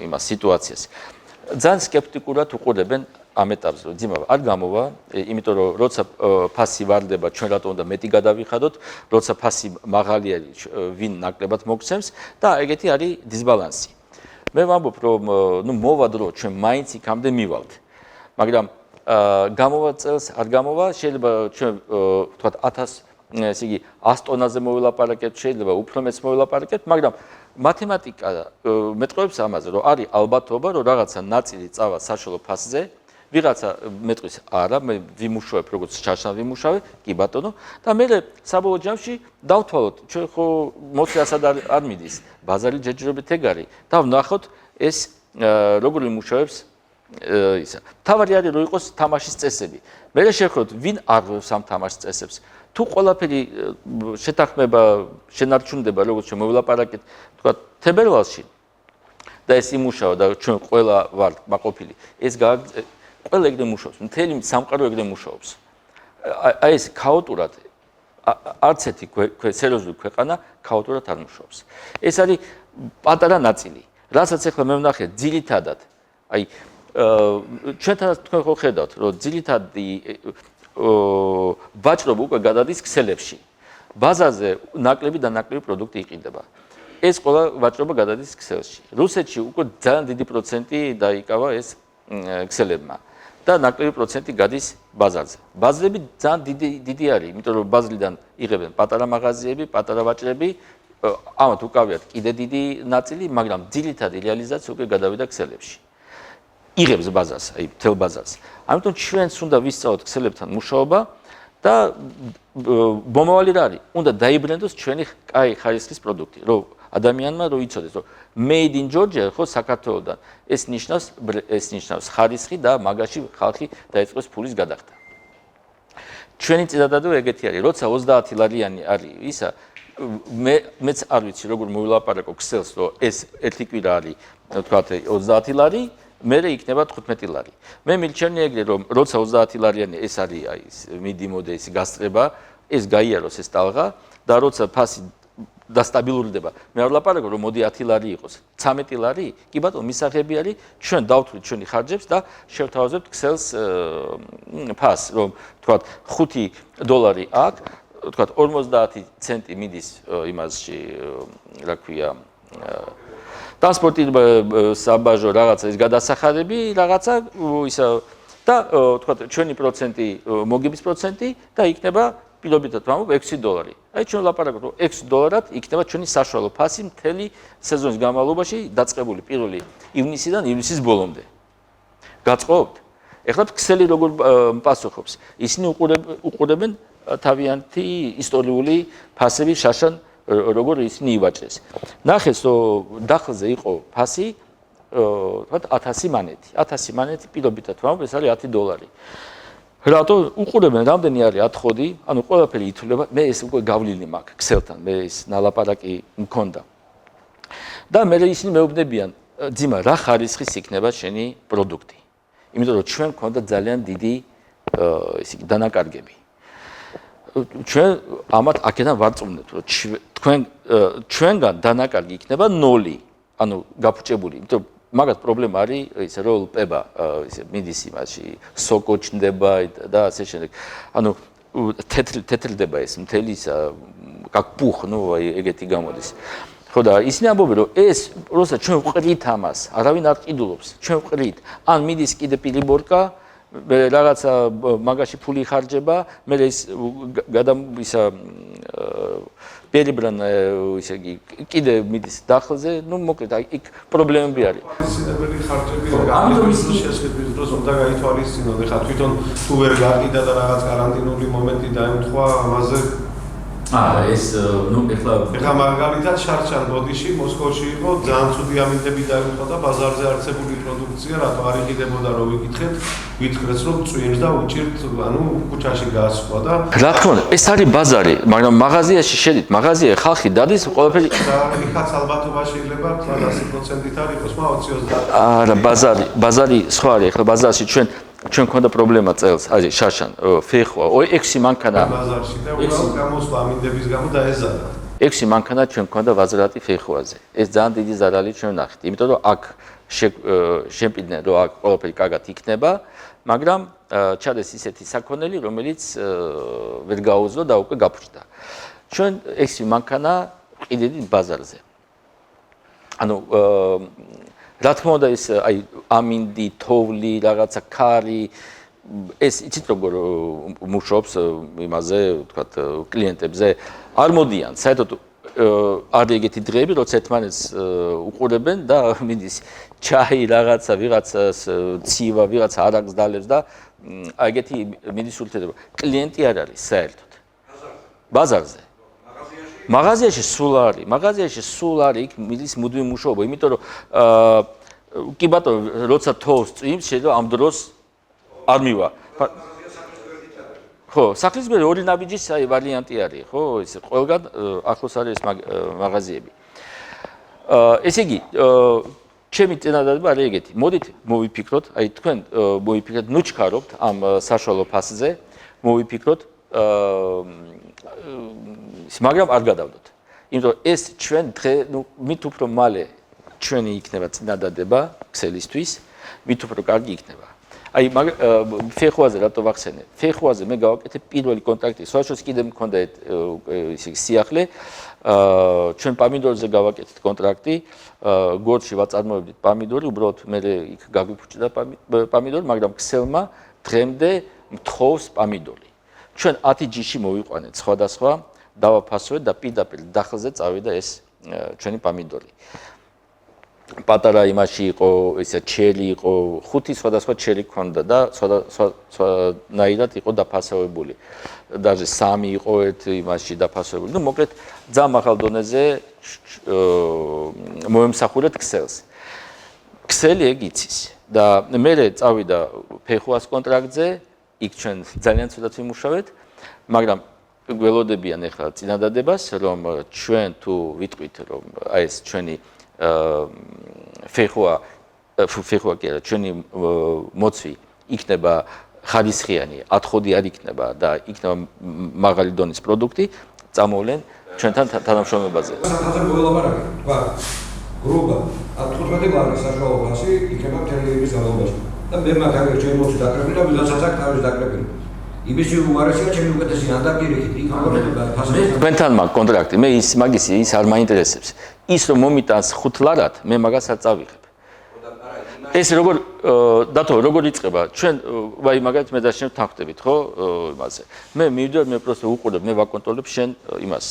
იმას სიტუაციას. ძალიან სკეპტიკურად უყურებენ ამ ეტაპზე, რომ ძიმა არ გამოვა, იმიტომ რომ როცა ფასი ვარდება, ჩვენ რატომ უნდა მეტი გადავიხადოთ, როცა ფასი მაღალი არის, ვინ ნაკლებად მოგცემს და ეგეთი არის დისბალანსი. მე ვამბობ, რომ მოვა დრო, ჩვენ მაინც იქამდე მივალთ. მაგრამ გამოვა წელს, არ გამოვა, შეიძლება ჩვენ ვთქვათ 1000 ესე იგი 100 ტონაზე მოვილაპარაკებთ, შეიძლება უფრო მეც მოვილაპარაკებთ, მაგრამ მათემატიკა მეტყობს ამაზე, რომ არის ალბათობა, რომ რაღაცა ნაწილი წავა საშუალო ფასზე, ვიღაცა მეტყვის არა, მე ვიმუშავებ როგორც ჩარშან ვიმუშავე, კი ბატონო, და მე საბოლოო ჯამში დავთვალოთ, ჩვენ ხო მოციასად არ მიდის, ბაზარი ჯერჯერობით ეგ არის და ვნახოთ ეს როგორ იმუშავებს ისა. თავარი არის რომ იყოს თამაშის წესები. მე შევხედოთ ვინ არღვევს ამ თამაშის წესებს. თუ ყველაფერი შეთანხმება, შენარჩუნდება, როგორც ჩვენ მოვილაპარაკეთ, თქვა თებერვალში და ეს იმუშავა და ჩვენ ყველა ვართ მაყოფილი. ეს ყველა ეგრე მუშაობს, მთელი სამყარო ეგრე მუშაობს. აი ეს ქაოტურად არც ერთი სერიოზული ქვეყანა ქაოტურად არ მუშაობს. ეს არის პატარა ნაწილი. რასაც ახლა მე ვნახე ძირითადად, აი ჩვენთანაც თქვენ ხო ხედავთ, რომ ძირითადი ვაჭრობა უკვე გადადის ქსელებში. ბაზარზე ნაკლები და ნაკლები პროდუქტი იყიდება. ეს ყველა ვაჭრობა გადადის ქსელში. რუსეთში უკვე ძალიან დიდი პროცენტი დაიკავა ეს ქსელებმა და ნაკლები პროცენტი გადის ბაზარზე. ბაზრები ძალიან დიდი არის, იმიტომ რომ ბაზრიდან იღებენ პატარა მაღაზიები, პატარა ვაჭრები, ამათ უკავიათ კიდე დიდი ნაწილი, მაგრამ ძირითადი რეალიზაცია უკვე გადავიდა ქსელებში. იღებს ბაზარს, აი მთელ ბაზარს. ამიტომ ჩვენც უნდა ვისწავლოთ ქსელებთან მუშაობა და მომავალი რა არის? უნდა დაიბრენდოს ჩვენი კაი ხარისხის პროდუქტი, რომ ადამიანმა რომ იცოდეს, რომ made in Georgia ხო საქართველოსთან ეს ნიშნავს ხარისხი და მაგაში ხალხი დაიწყოს ფულის გადახდა. ჩვენი წინადადება ეგეთი არის, როცა 30 ლარიანი არის ისა მეც არ ვიცი როგორ მოვილაპარაკო ქსელს, რომ ეს ერთი კვირა არის, თქვათ 30 ლარი მერე იქნება 15 ლარი. მე მილჩენია ეგრე რომ როცა 30 ლარიანი ეს არის აი მიდიმოდა ის გასწრება, ეს გაიაროს ეს ტალღა და როცა ფასი დასტაბილურდება. მე არ ვლაპარაკობ რომ მოდი 10 ლარი იყოს, 13 ლარი, კი ბატონო, მისაღები არის, ჩვენ დავთვლით ჩვენი ხარჯებს და შევთავაზებთ ქსელს ფასს, რომ თქვათ $5 აქვს, თქვათ 50 ცენტი მიდის იმასში, რა ქვია, ტრანსპორტი, საბაჟო რაღაცა ის გადასახადები, რაღაცა ისა და თქვათ ჩვენი პროცენტი, მოგების პროცენტი და იქნება პირობითად ვამბობ $6. აი ჩვენ ვლაპარაკობთ რომ $6 იქნება ჩვენი საშუალო ფასი მთელი სეზონის განმავლობაში დაწყებული 1 ივნისიდან ივლისის ბოლომდე. გაწყობთ? ეხლა ქსელი როგორ პასუხობს? ისინი უყურებენ თავიანთი ისტორიული ფასები შაშან როგორ ისინი ივაჭრეს. ნახეს რომ დახლზე იყო ფასი თქვათ 1000 მანეთი. 1000 მანეთი პირობითად ვამბობ ეს არის $10. რატო უყურებენ რამდენი არის ათხოვდი, ანუ ყველაფერი ითვლება, მე ეს უკვე გავლილი მაქვს ქსელთან, მე ეს ნალაპარაკი მქონდა. და მე ისინი მეუბნებიან, ძიმა, რა ხარისხის იქნება შენი პროდუქტი? იმიტომ რომ ჩვენ მქონდა ძალიან დიდი ესე იგი დანაკარგები. ჩვენ ამათ აქედან ვარწმუნებთ, რომ ჩვენგან დანაკარგი იქნება 0, ანუ გაფუჭებული, იმიტომ მაგათ პრობლემა არის ისე როლპება, ისე მიდის იმაში, სოკო ჩნდება და ასე შემდეგ. ანუ თეთრდება ეს მთელი ისა, как пух, აი ეგეთი გამოდის. ხო და ისინი ამბობენ, რომ ეს როცა ჩვენ ვყრით ამას, არავინ არ ყიდულობს, ჩვენ ვყრით. ან მიდის კიდე პილიბორკა, რაღაცა მაგაში ფული ხარჯება, მე ის ისა პერიბრან ისე იგი კიდე მიდის დახლზე, მოკლედ აი იქ პრობლემები არის. სინებელი ხარჯები გამიდოს შესაძლებელი დროს უნდა გაითვალისწინოთ. ეხლა თვითონ თუ ვერ გაყიდა და რაღაც კარანტინული მომენტი დაემთხვა, ამაზე ეს ნუ ეხლა მაგალითად შარშან ბოდიში მოსკოვში იყო ძალიან ცუდი ამინდები დაიწყო და ბაზარზე არსებული პროდუქცია რატო არ იყიდებოდა რომ ვიკითხეთ ვითხრეს რომ წვიმს და უჭირთ ანუ ქუჩაში გაასხვა და რა თქმა უნდა ეს არის ბაზარი მაგრამ მაღაზიაში შედით მაღაზია ხალხი დადის ყველაფერი იქაც ალბათობა შეიძლება 100%-ით არ იყოს მაგრამ 20-30 არა ბაზარი სხვა არის ეხლა ბაზარში ჩვენ ქონდა პრობლემა წელს აი შარშან ფეხვა 6 მანქანა ბაზარში და უბრალოდ გამოსვლა ამინდების გამო დაეზარა 6 მანქანა ჩვენ ქონდა ვაზრატი ფეხვაზე ეს ძალიან დიდი ზარალი ჩვენ ნახეთ იმიტომ რომ აქ შემპირდნენ რომ აქ ყველაფერი კარგად იქნება მაგრამ ჩადეს ისეთი საქონელი რომელიც ვერ გაუძლო და უკვე გაფუჭდა ჩვენ 6 მანქანა ყიდით ბაზარზე ანუ რა თქმა უნდა ეს აი ამინდი, თოვლი, რაღაცა ქარი ეს იცით როგორ მუშაობს იმაზე, ვთქვათ, კლიენტებზე არ მოდიან, საერთოდ არ ეგეთი დღეები, როცა ერთმანეთს უყურებენ და მიდის ჩაი რაღაცა, ვიღაცას ცივა, ვიღაცა არაკს დალევს და აი ეგეთი მიდის ურთიერთობა. კლიენტი არ არის საერთოდ. ბაზარზე. მაღაზიაში სულ არის იქ მიდის მუდმივი მუშაობა, იმიტომ რომ კი ბატონო, როცა თოვს წვიმს, შეიძლება ამ დროს არ მივა. ხო, სახლის მერე ორი ნაბიჯის ვარიანტი არის, ხო, ეს ყველგან ახლოს არის მაღაზიები. ესე იგი, ჩემი წინადადება არის ეგეთი. მოდით მოვიფიქროთ, აი თქვენ მოვიფიქრეთ, ნუ ჩქარობთ ამ საშუალო ფასზე, მოვიფიქროთ მაგრამ არ გადავდოთ. იმიტომ რომ ეს ჩვენ დღე ნუ მით უფრო მალე ჩვენი იქნება წინადადება ქსელისთვის, მით უფრო კარგი იქნება. აი ფეხვაზე რატო ვახსენე? ფეხვაზე მე გავაკეთე პირველი კონტრაქტი. სხვაშორის კიდე მქონდა ისე სიახლე. ჩვენ პამიდორზე გავაკეთეთ კონტრაქტი. გორში ვაწარმოებდით პამიდორი, უბრალოდ მე იქ გაგვიფუჭდა პამიდორი, მაგრამ ქსელმა დღემდე მთხოვს პამიდორი. ჩვენ 10 ჯიში მოვიყვანეთ სხვადასხვა დავაფასოთ და პირდაპირ დახლზე წავიდა ეს ჩვენი პამიდორი. პატარა იმაში იყო, ესე ჩერი იყო, 5 სხვადასხვა ჩერი ქონდა და სხვადასხვანაირად იყო დაფასებული. даже 3 იყო ერთ იმაში დაფასებული. ნუ მოკლედ ძალიან მაღალ დონეზე მოემსახურეთ ქსელს. ქსელი ეგ იცის და მე წავიდა ფეხუას კონტრაქტზე, იქ ჩვენ ძალიან ცუდად ვიმუშავეთ, მაგრამ გველოდებიან ახლა წინადადებას, რომ ჩვენ თუ ვიტყვით, რომ აი ეს ჩვენი ფეხვა კი არა, ჩვენი მოცვი იქნება ხარისხიანი, ათხოვდი არ იქნება და იქნება მაღალი დონის პროდუქტი, წამოვლენ ჩვენთან თანამშრომლობაზე. სათავე მოელაპარაკე, თქვა, გრუპა 15 ლარი საშუალო ფასი იქნება მთელი იმის განმავლობაში. და მე მაგალითად ჩემი მოცვი დაკრებილი და ვიღაცაც აქ თავის დაკრებილი. იმისი უმარესია ჩემი უკეთესი ანდაპირიქით, იქ აგორდება ფასი. თქვენთან მაგ კონტრაქტი, მე ის არ მაინტერესებს. ის რომ მომიტანს 5 ლარად, მე მაგას არ წავიღებ. ეს როგორ იწყება? ჩვენ ვაი მაგალითად მე და შენ თანხმდებით, ხო, იმაზე. მე მივიდივარ, მე პროსტო უყურებ, მე ვაკონტროლებ შენ იმას,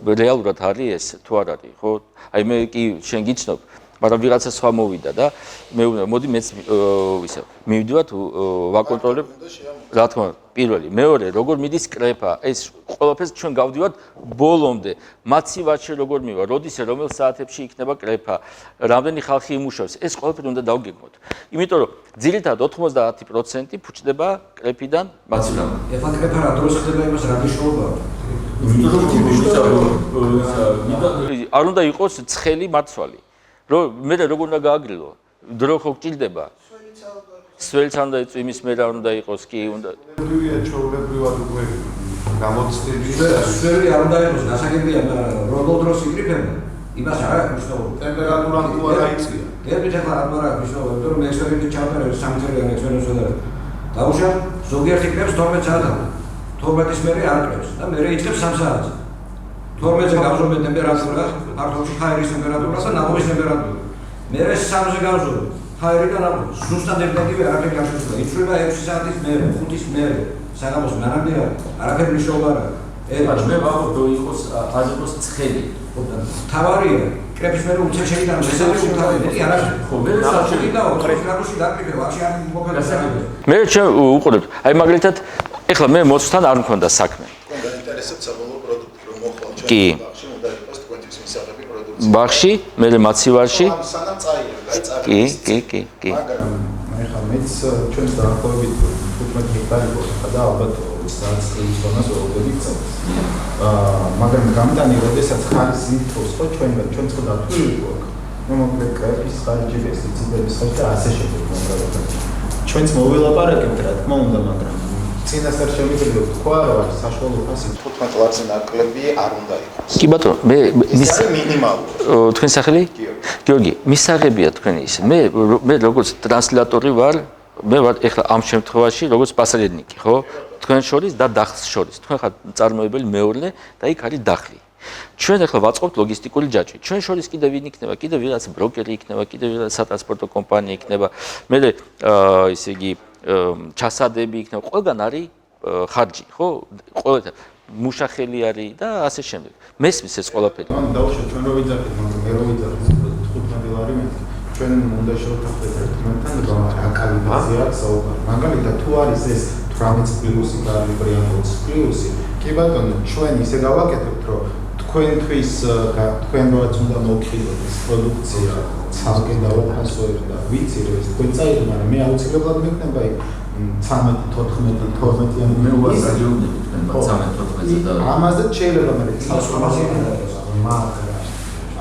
რეალურად არის ეს თუ არ არის, ხო? აი მე კი შენ გიცნობ, მაგრამ ვიღაცა სხვა მოვიდა და მე მოდი მეც ისე მივიდივარ, ვაკონტროლებ, რა თქმა უნდა, პირველი, მეორე, როგორ მიდის კრეფა, ეს ყველაფერს ჩვენ გავდივართ ბოლომდე. მაცივაჩი როგორ მივა, როდის რომელ საათებში იქნება კრეფა, რამდენი ხალხი იმუშავებს, ეს ყველაფერი უნდა დავგეგმოთ. იმიტომ რომ ძირითადად 90% ფუჭდება კრეფიდან მაცივამდე. ეხლა კრეფა რა დროს ხდება იმას რა მნიშვნელობა? არ უნდა იყოს ცხელი მარცვალი. რომ მე როგორ უნდა გააგრილო? დრო ხო გჭირდება? სველიც არ უნდა წვიმის მე რა უნდა იყოს კი უნდა ნებრივია ჩაოლებრივად უკვე გამოცდები სველი არ უნდა იყოს გასაგებია როგორ დროს იკრიფება იმას არ აქვს მნიშვნელობა ტემპერატურა თუ არ აიწია გერბით ახლა არ აქვს მნიშვნელობა იმიტომ რომ მე ექსპერიმენტი ჩავწერე 3 წელიანი ექსპერიმენტს ვადარ დაუშვათ ზოგიერთი კრებს 12 საათამდე 12-ის მერე არ კრებს და მერე იწყებს 3 საათზე 12-ზე გავზომე ტემპერატურას ფართოში ხაერის ტემპერატურას და ნაყოფის ტემპერატურას მერე 3-ზე გავზომე ხაერიდან ნაყოფის ზუსტად ერთადივე არაფერი არ შეცვლა იწვება 6 საათის მერე 5-ის მერე საღამოს მანამდე არაფერი მნიშვნელობა არ აქვს მე ვაყო რომ იყოს აზროს ცხელი თავარია კრეფის მერე უცებ შეიძლება მესამეში თავი არ არის ხო მე საჭირო და 4 გრადუსი დაკრიფება ვაფშე არ მოგფერდა მე ჩვენ უყურებთ აი მაგალითად ეხლა მე მოცვთან არ მქონდა საქმე მქონდა ინტერესებს საბოლოო პროდუქტი რომ კი. ბაღში უნდა იყოს თქვენთვის მისაღები პროდუქცია. ბაღში, მე მაცივარში. სანამ წაიღებ, კი. მაგრამ ეხლა მეც ჩვენს დაახლოებით 15 ჰექტარი გვაქვს და ალბათ 30 წლის ზონას ვოლოდებით წელს. მაგრამ გამტანი როდესაც ხარისი თოს ხო ჩვენ ხო დათვლილი გვაქვს. ნუ მოკლედ კრეფის ხარჯი, პესტიციდების ხარჯი და ასე შემდეგ მომღერალად. ჩვენც მოვილაპარაკებთ რა თქმა უნდა, მაგრამ წინასწარ შემიძლია თქვა რომ არის საშუალო ფასი 15 ლარზე ნაკლები არ უნდა იყოს. კი ბატონო, მე ის არის მინიმალური. თქვენ სახელი? გიორგი, მისაღებია თქვენი ის. მე როგორც ტრანსლატორი ვარ, მე ვარ ეხლა ამ შემთხვევაში როგორც პასარედნიკი, ხო? თქვენ შორის და დახს შორის. თქვენ ხართ წარმოებელი მეურნე და იქ არის დახლი. ჩვენ ახლა ვაწყობთ ლოგისტიკური ჯაჭვი. ჩვენ შორის კიდევ ვინ იქნება? კიდევ ვიღაც ბროკერი იქნება, კიდევ ვიღაც სატრანსპორტო კომპანია იქნება. მე ისე იგი ჩასადები იქნება. ყველგან არის ხარჯი, ხო? ყველა მუშახელი არის და ასე შემდეგ. მესმის ეს ყველაფერი. ან დავუშვათ ჩვენ რო ვიძახით, მაგრამ მე რო ვიძახით 15 ლარი მეტი. ჩვენ უნდა შევთანხმდეთ ერთმანეთთან და რა კალიბრაცია აქვს საუბარი. მაგალითად თუ არის ეს 18 პლუსი და ბრიან 20 პლუსი, კი ბატონო, ჩვენ ისე გავაკეთებთ, რომ თქვენთვის თქვენ რაც უნდა მოგხილოთ ეს პროდუქცია ცალკე დავაფასოთ და ვიცი რომ ეს თქვენ წაიღო, მაგრამ მე აუცილებლად მექნება იქ 13, 14, 12-იანი მე ვასაჯობდები თქვენ 13-14 და ამაზე შეიძლება მე მაგრამ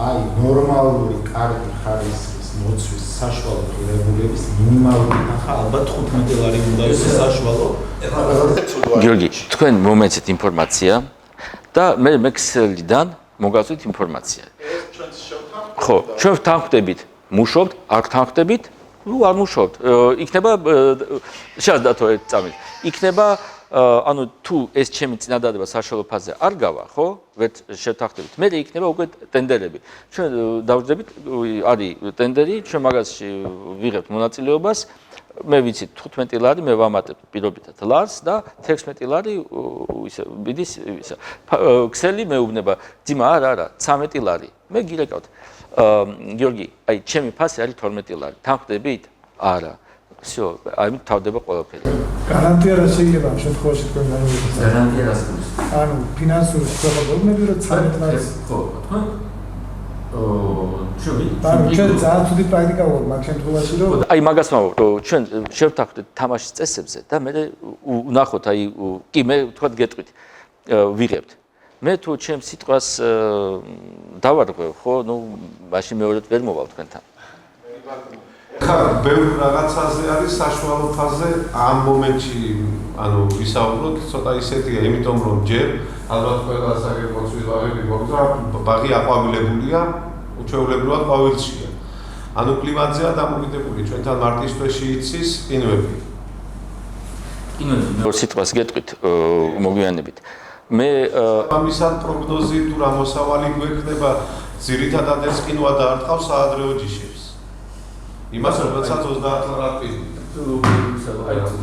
აი ნორმალური კარგი ხარისხის მოცვის საშუალო ღირებულების მინიმალური თანხა ალბათ 15 ლარი უნდა იყოს საშუალო. გიორგი, თქვენ მომეცეთ ინფორმაცია და მე Excel-დან მოგაწვით ინფორმაცია. ხო, ჩვენ ვთანხმდებით, მუშაობთ, არ ვთანხმდებით, ნუ არ მუშაობთ. იქნება შეადათო ერთ წამით. იქნება ანუ თუ ეს ჩემი წინადადება საშუალო ფაზზე არ გავა, ხო? ვერც შევთანხმდებით. მე იქნება უკვე ტენდერები. ჩვენ დავждებით, არის ტენდერი, ჩვენ მაგაში ვიღებთ მონაწილეობას. მე ვიცი 15 ლარი მე ვამატებ პირობითად ლარს და 16 ლარი ისე მიდის ისა. ქსელი მეუბნება, ძიმა არა, 13 ლარი. მე გირეკავთ. გიორგი, აი ჩემი ფასი არის 12 ლარი. თანხმდებით? არა. всё, აი თავდება ყველაფერი. გარანტია რა შეიძლება ამ შემთხვევაში თქვენ გაიგეთ? გარანტია რას გულს? ანუ ფინანსური შეფასებები რომ 13 ლარს ხო, თქვენ ჩვენ ძალიან ცუდი პრაქტიკა ვარ მაგ შემთხვევაში რომ აი მაგას მოვარ რომ ჩვენ შევთანხმდეთ თამაშის წესებზე და მე ვნახოთ აი კი მე თქვა გეტყვით ვიღებთ მე თუ ჩემს სიტყვას დავარღვევ ხო ნუ მაშინ მეორედ ვერ მოვალ თქვენთან ხა ბევრ რაღაცაზე არის საშუალო ფაზე ამ მომენტში ანუ ვისაუბროთ ცოტა ისეთია იმიტომ რომ ჯერ ალბათ ყველა საკერმოცვის ბაღები მოგზა ბაღი აყვავილებულია უჩვეულებრივად ყვავილშია ანუ კლიმატზეა დამოკიდებული ჩვენთან მარტის თვეში იცის ყინვები ორ სიტყვას გეტყვით მოგვიანებით მე ამისად პროგნოზი თუ რა მოსავალი გვექნება ძირითადად ეს ყინვა დაარტყავს საადრეო ჯიშებს იმას როდესაც 30 ლარი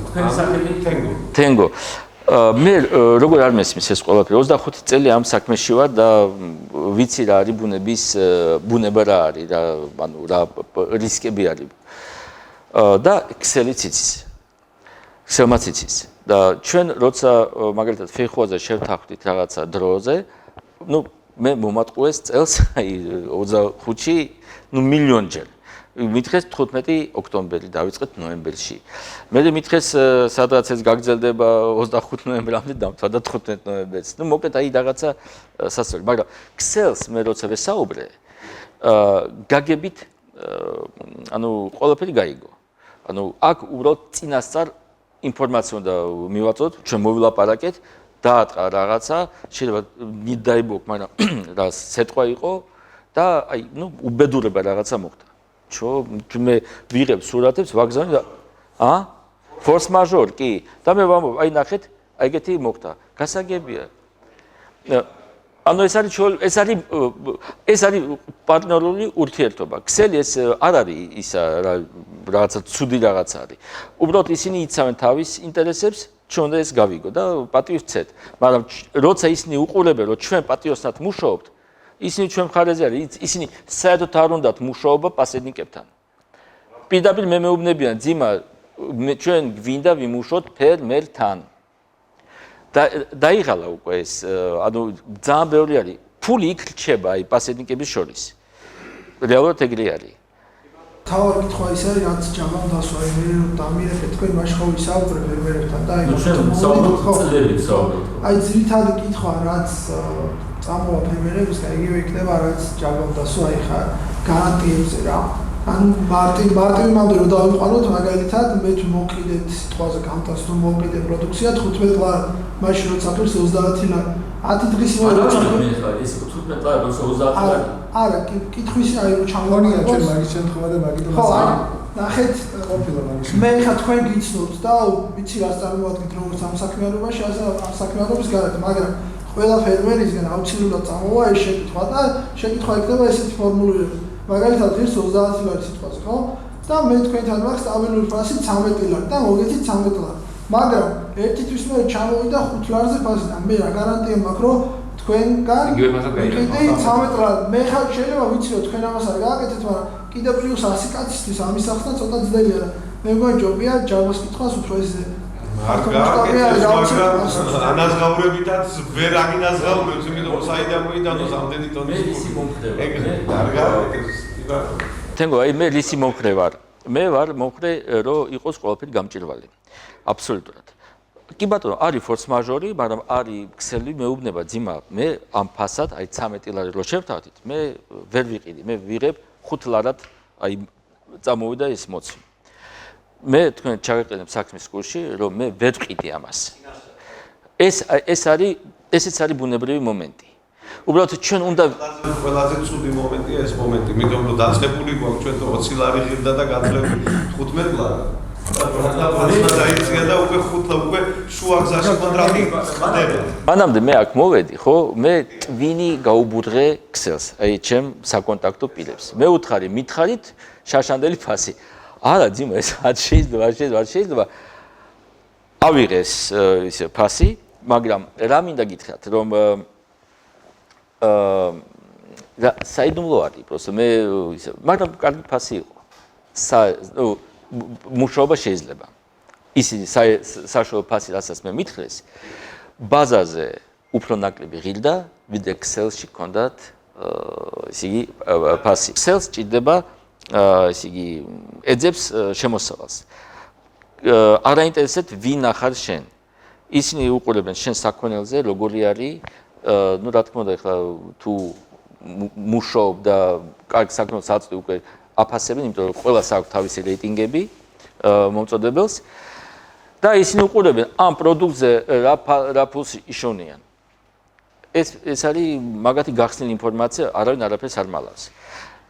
თქვენი სახელი თენგო მე როგორ არ მესმის ეს ყველაფერი 25 წელი ამ საქმეში ვარ და ვიცი რა არის ბუნება რა არის რა ანუ რა რისკები არის და Excel-იც იცის Excel-მაც იცის და ჩვენ როცა მაგალითად ფეხუაზე შევთანხმდით რაღაცა დროზე ნუ მე მომატყუეს წელს აი 25-ში ნუ მილიონჯერ მითხეს 15 ოქტომბერი დავიწყეთ ნოემბერში. მე მითხეს სადღაც ეს გაგრძელდება 25 ნოემბრამდე დამთავრდა 15 ნოემბერს. ნუ მოკლედ აი რაღაცა სასწორი, მაგრამ Excel-ს მე როცა ვესაუბრე, გაგებით ანუ ყველაფერი გაიგო. ანუ აქ უბრალოდ წინასწარ ინფორმაცია უნდა მივაწოდოთ, ჩვენ მოვილაპარაკეთ, დაატყა რაღაცა, შეიძლება მიდაიბოქ, მაგრამ რა სიტყვა იყო და აი ნუ უბედურება რაღაცა მოხდა. მე ვიღებ სურათებს ვაგზავნე და ფორს მაჟორ კი და მე ვამბობ აი ნახეთ აი ეგეთი მოხდა გასაგებია ანუ ეს არის პარტნიორული ურთიერთობა ქსელი ეს არ არის ისა რაღაცა ცუდი რაღაცა არის უბრალოდ ისინი იცავენ თავის ინტერესებს ჩვენ უნდა ეს გავიგო და პატივს ვცეთ მაგრამ როცა ისინი უყურებენ რომ ჩვენ პატიოსნად მუშაობთ ისინი ჩვენ მხარეზე არის, ისინი საერთოდ არ უნდათ მუშაობა პასედნიკებთან. პირდაპირ მე მეუბნებიან, ძიმა, ჩვენ გვინდა ვიმუშოთ ფერმერთან. და დაიღალა უკვე ეს, ანუ ძალიან ბევრი არის ფული იქ რჩება აი პასედნიკების შორის. რეალურად ეგრე არის. თავი კითხვა ის არის, რაც ჯამამ დასვა, მე დამირეკე თქვენ მაშინ ხო ვისაუბრებ ფერმერებთან და აი ძირითადი კითხვა რაც წამოვა ფერმერებისგან იგივე იქნება რაც ჯამამ დასვა, აი ხა გარანტიებზე რა. ან მარტივი რომ დავიყვანოთ მაგალითად მე თუ მოვყიდეთ სიტყვაზე გამტას რომ მოვყიდე პროდუქცია 15 ლარ მაშინ როცა ფერს 30 ლარ 10 დღის მერე ეს 15 ლარი როცა 30 ლარი არა კითხვის აი რომ ჩამოვარია ჩვენ მაგის შემთხვევა და მაგით ხო ნახეთ ყოფილა მაგის მე ხა თქვენ გიცნობთ და ვიცი რას წარმოადგენთ როგორც ამ საქმიანობაში ასე ამ საქმიანობის გარეთ მაგრამ ყველა ფერმერისგან აუცილებლად წამოვა ეს შეკითხვა და შეკითხვა იქნება ესეთი ფორმულირებით მაგალითად ღირს 30 ლარი სიტყვაზე ხო და მე თქვენთან მაქვს სტაბილური ფასი 13 ლარი და მოგეცით 13 ლარი მაგრამ ერთი თვის მე ჩამოვიდა 5 ლარზე ფასი და მე რა გარანტია მაქვს რომ თქვენგან კიდე 13 ლარი მე ხარ შეიძლება ვიცი რომ თქვენ ამას არ გააკეთეთ მაგრამ კიდე პლუს 100 კაცისთვის ამის ახსნა ცოტა ძნელია და მე მგონია ჯარბას კითხვას უფრო ესე ანაზღაურებითაც ვერ აგინაზღაურებს, იმიტომ რომ საიდან მოიტანოს ამდენი ტონის. მე ისი მომხრე ვარ. თენგო, აი მე ისი მომხრე ვარ. მე ვარ მომხრე, რომ იყოს ყველაფერი გამჭირვალი. აბსოლუტურად. კი ბატონო, არის ფორს მაჟორი, მაგრამ არის ქსელი მეუბნება ძიმა. მე ამ ფასად, აი 13 ლარი რო შევთავაზეთ, მე ვერ ვიყიდი. მე ვიღებ 5 ლარად, აი წამოვიდა ეს მოცი. მე თქვენ ჩაგეყენებ საქმის კურსში, რომ მე ვერ ვყიდი ამას. ეს არის ესეც არის ბუნებრივი მომენტი. უბრალოდ ჩვენ უნდა ყველაზე ცუდი მომენტია ეს მომენტი, იმიტომ რომ დაწყებული გვაქვს ჩვენ 20 ლარი ღირდა და გაძლევი 15 ლარი. და უკვე 5 ლარი უკვე შუა გზაში კონტრაქტი ხდება. მანამდე მე აქ მოვედი, ხო? მე ტვინი გაუბურღე ქსელს, აი ჩემ საკონტაქტო პირებს. მე უთხარი, მითხარით შაშანდელი ფასი. არა ძიმა ეს არ შეიძლება ავიღეს ისე ფასი მაგრამ რა მინდა გითხრათ რომ საიდუმლო არის პროსტო მე ისე მაგრამ კარგი ფასი იყო მუშაობა შეიძლება ისინი საშუალო ფასი რასაც მე მითხრეს ბაზაზე უფრო ნაკლები ღირდა ვიდრე ქსელში ჰქონდათ ისე იგი ფასი ქსელს ჭირდება ესე იგი ეძებს შემოსავალს. არაინტერესებს ვინ ახარ შენ. ისინი უყურებენ შენ საქონელზე როგორი არის, ну რა თქმა უნდა ახლა თუ მუშაობ და კარგ საქონელს აწვდი უკვე აფასებენ, იმიტომ რომ ყველას აქვს თავისი რეიტინგები მომწოდებელს და ისინი უყურებენ ამ პროდუქტზე რა ფულს იშოვნიან. ეს არის მაგათი გახსნილი ინფორმაცია, არავინ არაფერს არ მალავს.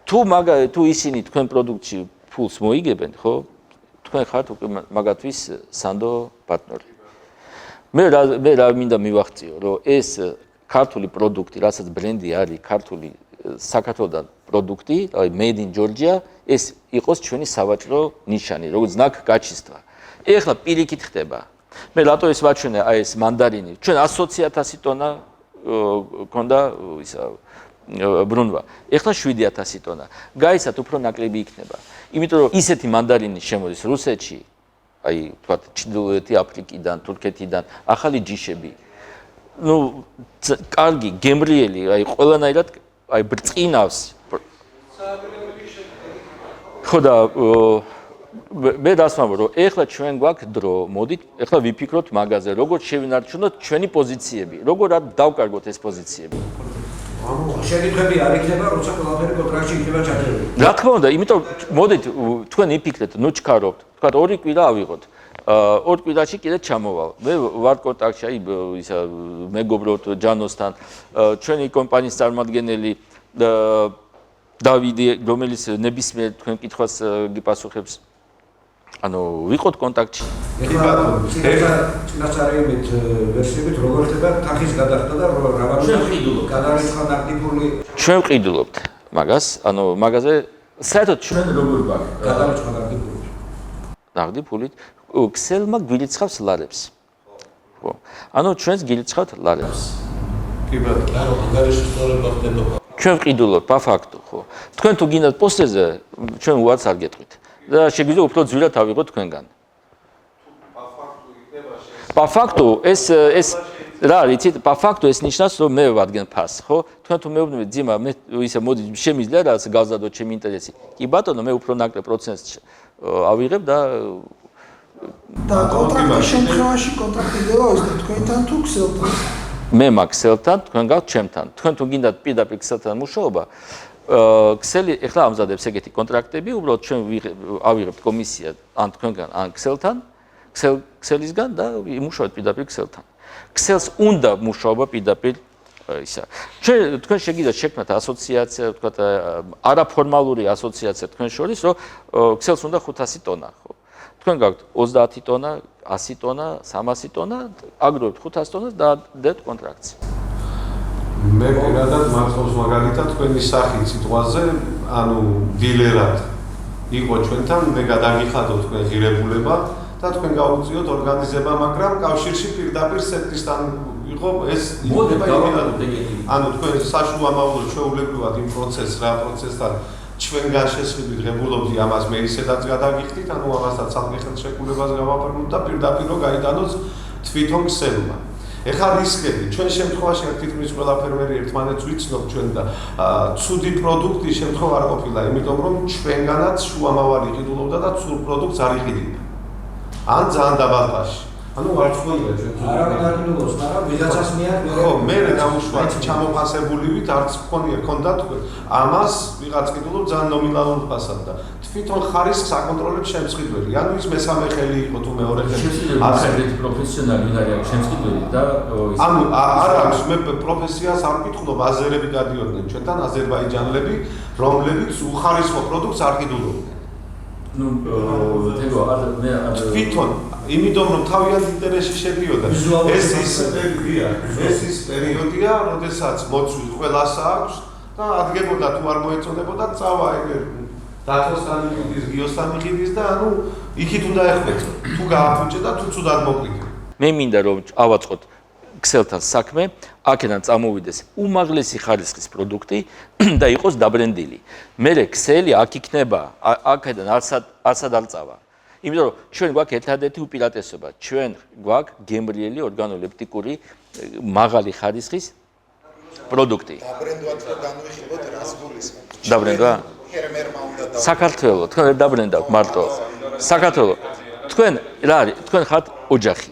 თუ ისინი თქვენ პროდუქტში ფულს მოიგებენ, ხო? თქვენ ხართ უკვე მაგათვის სანდო პარტნიორი. მე რა მინდა მივახციო, რომ ეს ქართული პროდუქტი, რასაც ბრენდი არის, ქართული საქართველოსთან პროდუქტი, აი made in Georgia, ეს იყოს ჩვენი სავაჭრო ნიშანი, როგორც ნაკ გაჩისტვა. ეხლა პირიქით ხდება. მე რატო ეს ვაჩვენე აი ეს მანდარინი? ჩვენ 120,000 ტონა ქონდა ისა ბრუნვა. ეხლა 7,000 ტონა. გაიცათ უფრო ნაკლები იქნება. იმიტომ რომ ისეთი მანდარინი შემოდის რუსეთში, აი თქვათ ჩრდილოეთი აფრიკიდან, თურქეთიდან, ახალი ჯიშები. ნუ კარგი, გემრიელი, აი ყველანაირად აი ბრწყინავს. ხო და მე დასმავ რომ ეხლა ჩვენ გვაქვს დრო, მოდით ეხლა ვიფიქროთ მაგაზე, როგორ შევინარჩუნოთ ჩვენი პოზიციები, როგორ დავკარგოთ ეს პოზიციები. შეკითხვები არ იქნება, როცა ყველაფერი კონტრაქტში იქნება ჩაწერილი. რა თქმა უნდა, იმიტომ მოდით თქვენ იფიქრეთ, ნუ ჩქარობთ. თქვათ 2 კვირა ავიღოთ. 2 კვირაში კიდე ჩამოვალ. მე ვარ კონტაქტში, აი ისა მეგობრობთ ჯანოსთან, ჩვენი კომპანიის წარმომადგენელი დავიდი, რომელიც ნებისმიერ თქვენ კითხვას გიპასუხებს. ანუ ვიყოთ კონტაქტში. წინასწარმეტ ვერსიებით როგორ ხდება თანხის გადახდა და რა გადარიცხა ნაკდი ფული. ჩვენ ვყიდულობთ მაგას, ანუ მაგაზე საერთოდ ჩვენ როგორ გვაქვს გადარიცხა ნაკდი ფული. ნაკდი ფულით ქსელმა გვირიცხავს ლარებს. ხო. ანუ ჩვენს გირიცხავთ ლარებს. კი ბატონო, გარეშე სწორება ხდება. ჩვენ ვყიდულობთ პაფაქტო, ხო. თქვენ თუ გინდათ პოსტებზე, ჩვენ უარს არ გეტყვით. და შეგვიძლია უფრო ძვირად ავიღოთ თქვენგან. პაფაქტო ეს რა ვიცით, по факту ეს ნიშნავს, რომ მე ვადგენ ფასს, ხო? თქვენ თუ მეუბნებით, ძიმა, მე ისე მოდი შემიძლია რა გავზადოთ ჩემი ინტერესი. კი ბატონო, მე უფრო ნაკლებ პროცენტს ავიღებ და კონტრაქტის შემთხვევაში კონტრაქტი დევაოს და თქვენთან თუ ქსელთან. მე მაქვს ქსელთან, თქვენ გაქვთ ჩემთან. თქვენ თუ გინდათ პირდაპირ ქსელთან მუშაობა, ქსელი ეხლა ამზადებს ეგეთი კონტრაქტები, უბრალოდ ჩვენ ავიღებთ კომისია ან თქვენგან, ან ქსელთან, ქსელისგან და იმუშავებთ პირდაპირ ქსელთან. ქსელს უნდა მუშაობა პირდაპირ ისა. თქვენ შეგიძლიათ შექმნათ ასოციაცია, ვთქვათ, არაფორმალური ასოციაცია თქვენ შორის, რომ ქსელს უნდა 500 ტონა, ხო? თქვენ გაქვთ 30 ტონა, 100 ტონა, 300 ტონა, აგროვებთ 500 ტონას და დადეთ კონტრაქტს. მე პირადად მართავს მაგალითად თქვენი სახით სიტყვაზე, ანუ დილერად იყო ჩვენთან, მე გადაგიხადო თქვენ ღირებულება და თქვენ გაუწიოთ ორგანიზება, მაგრამ კავშირში პირდაპირ სექტისთან იყო ეს იმედება იმედად. ანუ თქვენ საშუალო შეულებრივად იმ პროცესს, რა პროცესთან ჩვენგან შესხივი ღებულობდი, ამას მე ისედაც გადაგიხდით, ანუ ამასაც ცალკე ხელშეკრულებას გავაფორმოთ და პირდაპირ რო გაიტანოს თვითონ ქსელმა. ეხლა რისკები, ჩვენ შემთხვევაში თითქმის ყველა ფერმერი ერთმანეთს ვიცნობ ჩვენ და ცუდი პროდუქტი შემთხვევა არ ყოფილა, იმიტომ რომ ჩვენგანაც შუამავალი იყიდულობდა და ცუდ პროდუქტს არ იყიდება. ან ძალიან დაბალ ფასში. ანუ არ თქვენია ჩვენ. არავინ არ იდულობს, მაგრამ ვიღაცას მიერ ხო, მე დავუშვათ ჩამოფასებულივით არც ქონდა თქვენ. ამას ვიღაც კიდულობ ძალიან ნომინალურ ფასად და თვითონ ხარისხს აკონტროლებს შემსხიდველი. ანუ ის მესამე ხელი იყო თუ მეორე ხელი. ასეთი პროფესიონალი არის შემსხიდველი და ანუ არ აქვს მე პროფესიას არ ვკითხულობ, აზერები გადიოდნენ ჩვენთან, აზერბაიჯანელები, რომლებიც უხარისხო პროდუქტს არ ყიდულობდნენ. ნუ თქო მე თვითონ იმიტომ რომ თავიანთ ინტერესში შედიოდა ეს ის პერიოდია, როდესაც მოცვი ყველას აქვს და ადგებოდა თუ არ მოეწოდებოდა წავა ეგ დათოსთან იყიდის, გიოსთან იყიდის და ანუ იქით უნდა ეხმეწო. თუ გააფუჭე და თუ ცუდად მოყიდე. მე მინდა რომ ავაწყოთ ქსელთან საქმე, აქედან წამოვიდეს უმაღლესი ხარისხის პროდუქტი და იყოს დაბრენდილი. მერე ქსელი აქ იქნება, აქედან არცად არ წავა. იმიტომ რომ ჩვენ გვაქვს ერთადერთი უპირატესობა, ჩვენ გვაქვს გემრიელი ორგანოლეპტიკური მაღალი ხარისხის პროდუქტი. დაბრენდვად რო განვიხილოთ რას გულისხმობთ? დაბრენდვა? ფერმერმა უნდა და საქართველო, თქვენ ვერ დაბრენდავთ მარტო. საქართველო, თქვენ რა არის? თქვენ ხართ ოჯახი.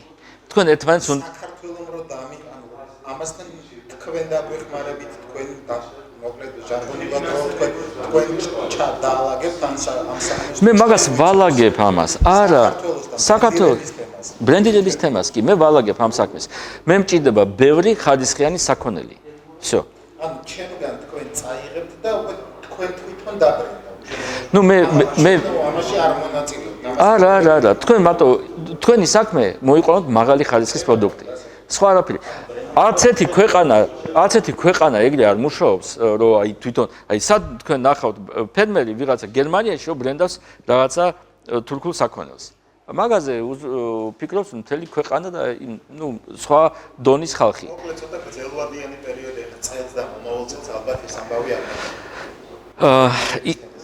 თქვენ ერთმანეთს საქართველოს რო ამასთან თქვენ დაგვეხმარებით თქვენ და მოკლედ ჟარგონულად რო თქვენ ჩადაალაგებთ ამ საქმეს. მე მაგას ვალაგებ ამას. არა, საქართველოს ბრენდირების თემას კი მე ვალაგებ ამ საქმეს. მე მჭირდება ბევრი ხარისხიანი საქონელი. всё. ანუ ჩემგან თქვენ წაიღებთ და უკვე თქვენ თვითონ დაბრენდავთ. ნუ მე ამაში არ მონაწილეობთ. არა, თქვენ მარტო თქვენი საქმე მოიყვანოთ მაღალი ხარისხის პროდუქტი. სხვა არაფერი. არც ერთი ქვეყანა ეგრე არ მუშაობს, რომ აი თვითონ, აი სად თქვენ ნახავთ ფერმერი ვიღაცა გერმანიაში რომ ბრენდავს რაღაცა თურქულ საქონელს. მაგაზე ფიქრობს მთელი ქვეყანა და ნუ სხვა დონის ხალხი. მოკლედ ცოტა გრძელვადიანი პერიოდი ახლა წელს და მომავალ წელს ალბათ ეს ამბავი არ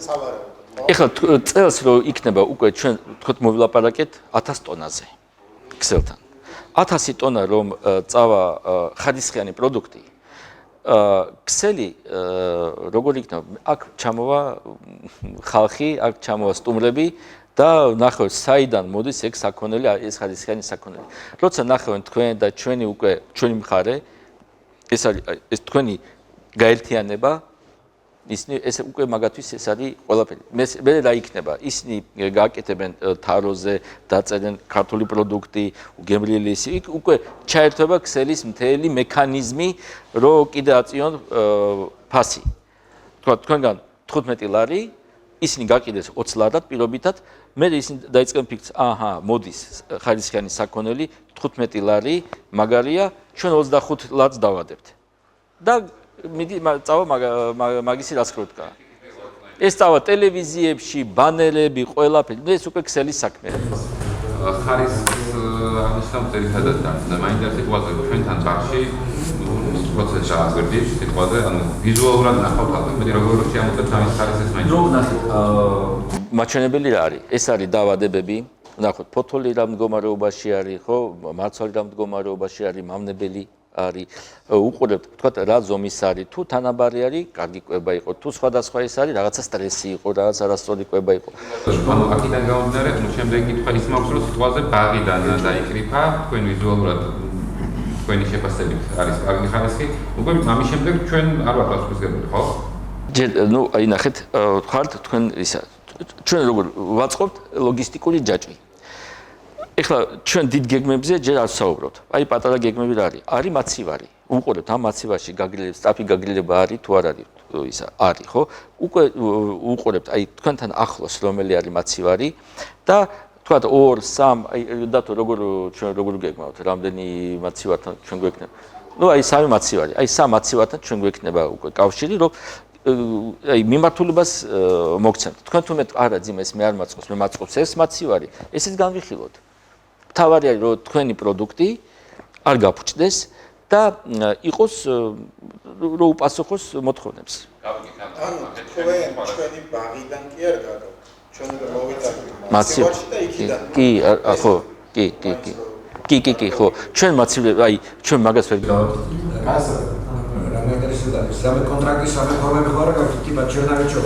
სავარაუდოდ. ეხლა წელს რო იქნება უკვე ჩვენ თქოთ მოვილაპარაკეთ 1000 ტონაზე ქსელთან. 1000 ტონა რომ წავა ხარისხიანი პროდუქტი, ქსელი როგორ იქნება? აქ ჩამოვა ხალხი, აქ ჩამოვა სტუმრები და ნახავთ საიდან მოდის ეგ საქონელი, ეს ხარისხიანი საქონელი. როცა ნახავენ თქვენ და ჩვენი უკვე ჩვენი მხარე, ეს არის ეს თქვენი გაერთიანება, ისინი ეს უკვე მაგათთვის ეს არის ყველაფერი. მე რა იქნება? ისინი გააკეთებენ თაროზე, დაწერენ ქართული პროდუქტი, გემრიელი ისი, იქ უკვე ჩაერთვება ქსელის მთელი მექანიზმი, რომ კიდე აწიონ ფასი. თქვენგან 15 ლარი, ისინი გაკიდეს 20 ლარად პირობითად, მე ისინი დაიწყენ ფიქრს, აჰა, მოდის ხარისხიანი საქონელი 15 ლარი, მაგარია, ჩვენ 25 ლარს დავადებთ. და მიდი წავა მაგისი რას ხდება. ეს წავა ტელევიზიებში, ბანერები, ყველაფერი, ეს უკვე ქსელის საქმეა. ხარისხის აღნიშნავს ერთადაც და მაინტერესებს სიტუაცია ჩვენთან ბაღში პროცესში აღგვერდის სიტუაცია, ანუ ვიზუალურად ნახავთ ალბათ, მე როგორ შემოწევთ ამის ხარისხის მაინტერესებს. ნუ ნახეთ, მაჩვენებელი რა არის? ეს არის დაავადებები, ნახოთ, ფოთოლი რა მდგომარეობაში არის, ხო, მარცვალი რა მდგომარეობაში არის, მავნებელი არის, უყურებთ, თქვათ რა ზომის არის, თუ თანაბარი არის, კარგი კვება იყო, თუ სხვადასხვა ის არის, რაღაცა სტრესი იყო, რაღაც არასწორი კვება იყო. ანუ აქედან გამომდინარე, შემდეგი კითხვა ის მაქვს, რომ სიტყვაზე ბაღიდან დაიკრიფა, თქვენ ვიზუალურად თქვენი შეფასებით არის კარგი ხარისხი, უკვე ამის შემდეგ ჩვენ არ ვართ პასუხისმგებელი, ხო? ნუ აი ნახეთ, ხართ თქვენ ისა ჩვენ როგორ ვაწყობთ ლოგისტიკური ჯაჭვი. ეხლა ჩვენ დიდ გეგმებზე ჯერ არ ვსაუბრობთ. აი პატარა გეგმები რა არის? არის მაცივარი. უყურებთ ამ მაცივარში გაგრილება, სტაფი გაგრილება არის თუ არ არის ისა არის, ხო? უკვე უყურებთ აი თქვენთან ახლოს რომელი არის მაცივარი და თქვათ 2-3 აი დათო ჩვენ როგორ გეგმავთ, რამდენი მაცივართან ჩვენ გვექნება. ნუ აი 3 მაცივარი, აი 3 მაცივართან ჩვენ გვექნება უკვე კავშირი, რომ აი მიმართულებას მოგცემთ. თქვენ თუ მე არა ძიმეს მე არ მაწყობს, მე მაწყობს ეს მაცივარი, ესეც განვიხილოთ. თავარი არის რომ თქვენი პროდუქტი არ გაფუჭდეს და იყოს რომ უპასუხოს მოთხოვნებს. ანუ თქვენ ჩვენი ბაღიდან კი არ გაგავთ. ჩვენ უნდა მოვიტანოთ მაცივარში და იქიდან. კი, ხო. ჩვენ მაცივარში, აი ჩვენ მაგას ვერ გავაკეთებთ. Самый контракт, самый формальный говорок, типа Черновичок.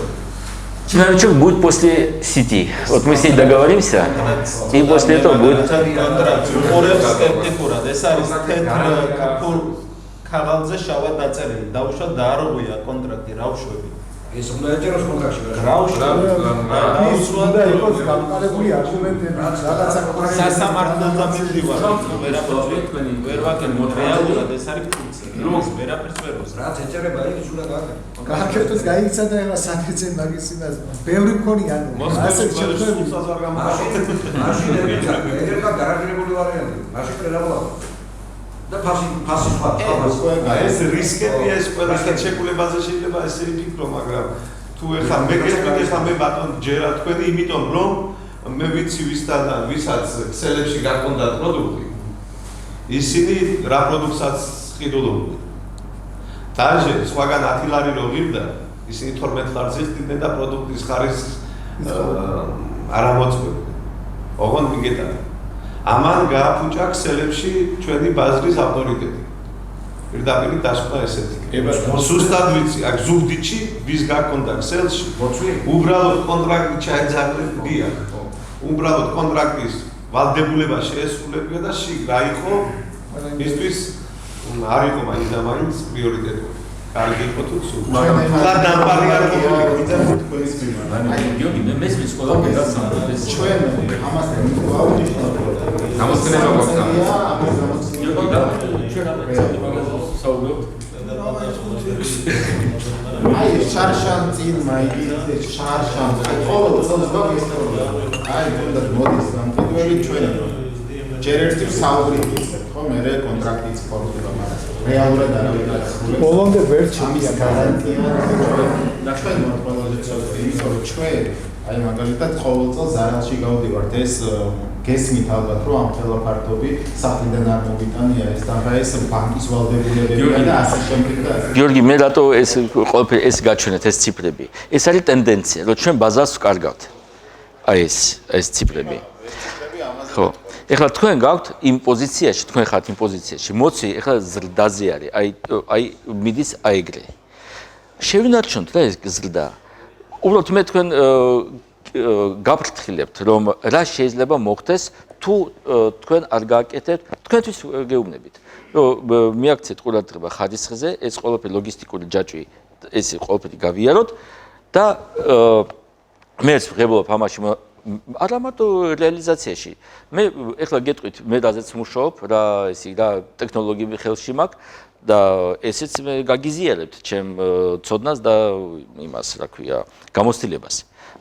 Черновичок будет после сети. Вот мы с ней договоримся, и после этого будет... Если мы найдем контракт, გააკეთოს გაიქცა და ეხლა სანეცენ მაგის იმას ბევრი მქონია ანუ ასეთ შეხვედრებს ეგრე გარანტირებული ვარიანტი. მაშინ პრელაბლა. და ფასი სხვა. ეს რისკებია, ეს ყველასთან შეკულებაზე შეიძლება ესე იფიქრო, მაგრამ თუ ეხლა მე გესმით, ეხლა მე ბატონ ჯერა თქვენი, იმიტომ რომ მე ვიცი ვისაც ქსელებში გაკონდათ პროდუქტი, ისინი რა პროდუქტსაც ყიდულობდნენ. დაჟე სხვაგან 10 ლარი რო ღირდა, ისინი 12 ლარზე ხდიდნენ და პროდუქტის ხარისხს არ ამოწმებდნენ. ოღონდ მიგეტანა. ამან გააფუჭა ქსელებში ჩვენი ბაზრის ავტორიტეტი. პირდაპირ დასკვნა ესეთი. სუსტად ვიცი, აქ ზუგდიდში ვის გაქონდა ქსელში, უბრალოდ კონტრაქტი ჩაეძაღლებია. უბრალოდ კონტრაქტის ვალდებულება შეესრულებია და შიგ რა იყო მისთვის არ იყო მაინც და მაინც პრიორიტეტული. კარგი იყო თუ სულ. და დამპარი არ ყოფილიყო თქვენის მიმართ. აი გიორგი, მე მესმის ყველაფერს გასწავლეს. ჩვენ ამასთან ვაუნიშნავთ. გამოსცენება გვაქვს. გიორგი, და ჩვენ ამას საუბრობთ. აი შარშან წინ მაიგიზე შარშან ყოველ წელს გაგესწორდა. აი თუნდაც მოდის ამ პირველი ჩვენ ჯერ ერთი საუბრი გიცეთ ხო მე კონტრაქტიც ფორმირება მაგრამ რეალურად არავინ გასრულებს ბოლომდე ვერ ამის გარანტია და ჩვენ ყველაზე ცოტა ის რომ ჩვენ აი მაგალითად ყოველ წელს ზარალში გავდივართ ეს გესმით ალბათ რომ ამ ხელაფართობით საფრიდან არ მომიტანია ეს და ეს ბანკის ვალდებულებებია და ასე შემდეგ და ასე გიორგი მე რატო ეს ყველაფერი ეს გაჩვენეთ ეს ციფრები ეს არის ტენდენცია რომ ჩვენ ბაზარს ვკარგავთ აი ეს ციფრები ხო ეხლა თქვენ გაქვთ იმ პოზიციაში, თქვენ ხართ იმ პოზიციაში, მოცი ეხლა ზრდაზე არის, აი მიდის აიგრე. შევინარჩუნოთ და ეს ზრდა. უბრალოდ მე თქვენ გაფრთხილებთ, რომ რა შეიძლება მოხდეს, თუ თქვენ არ გააკეთებთ, თქვენთვის გეუბნებით. რომ მიაქციეთ ყურადღება ხარისხზე, ეს ყველაფერი ლოგისტიკური ჯაჭვი, ეს ყველაფერი გავიაროთ და მე ვღებულობ ამაში არა მარტო რეალიზაციაში. მე ეხლა გეტყვით, მე რაზეც მუშაობ, რა ტექნოლოგიები ხელში მაქვს და ესეც მე გაგიზიარებთ ჩემ ცოდნას და იმას, რა ქვია, გამოცდილებას.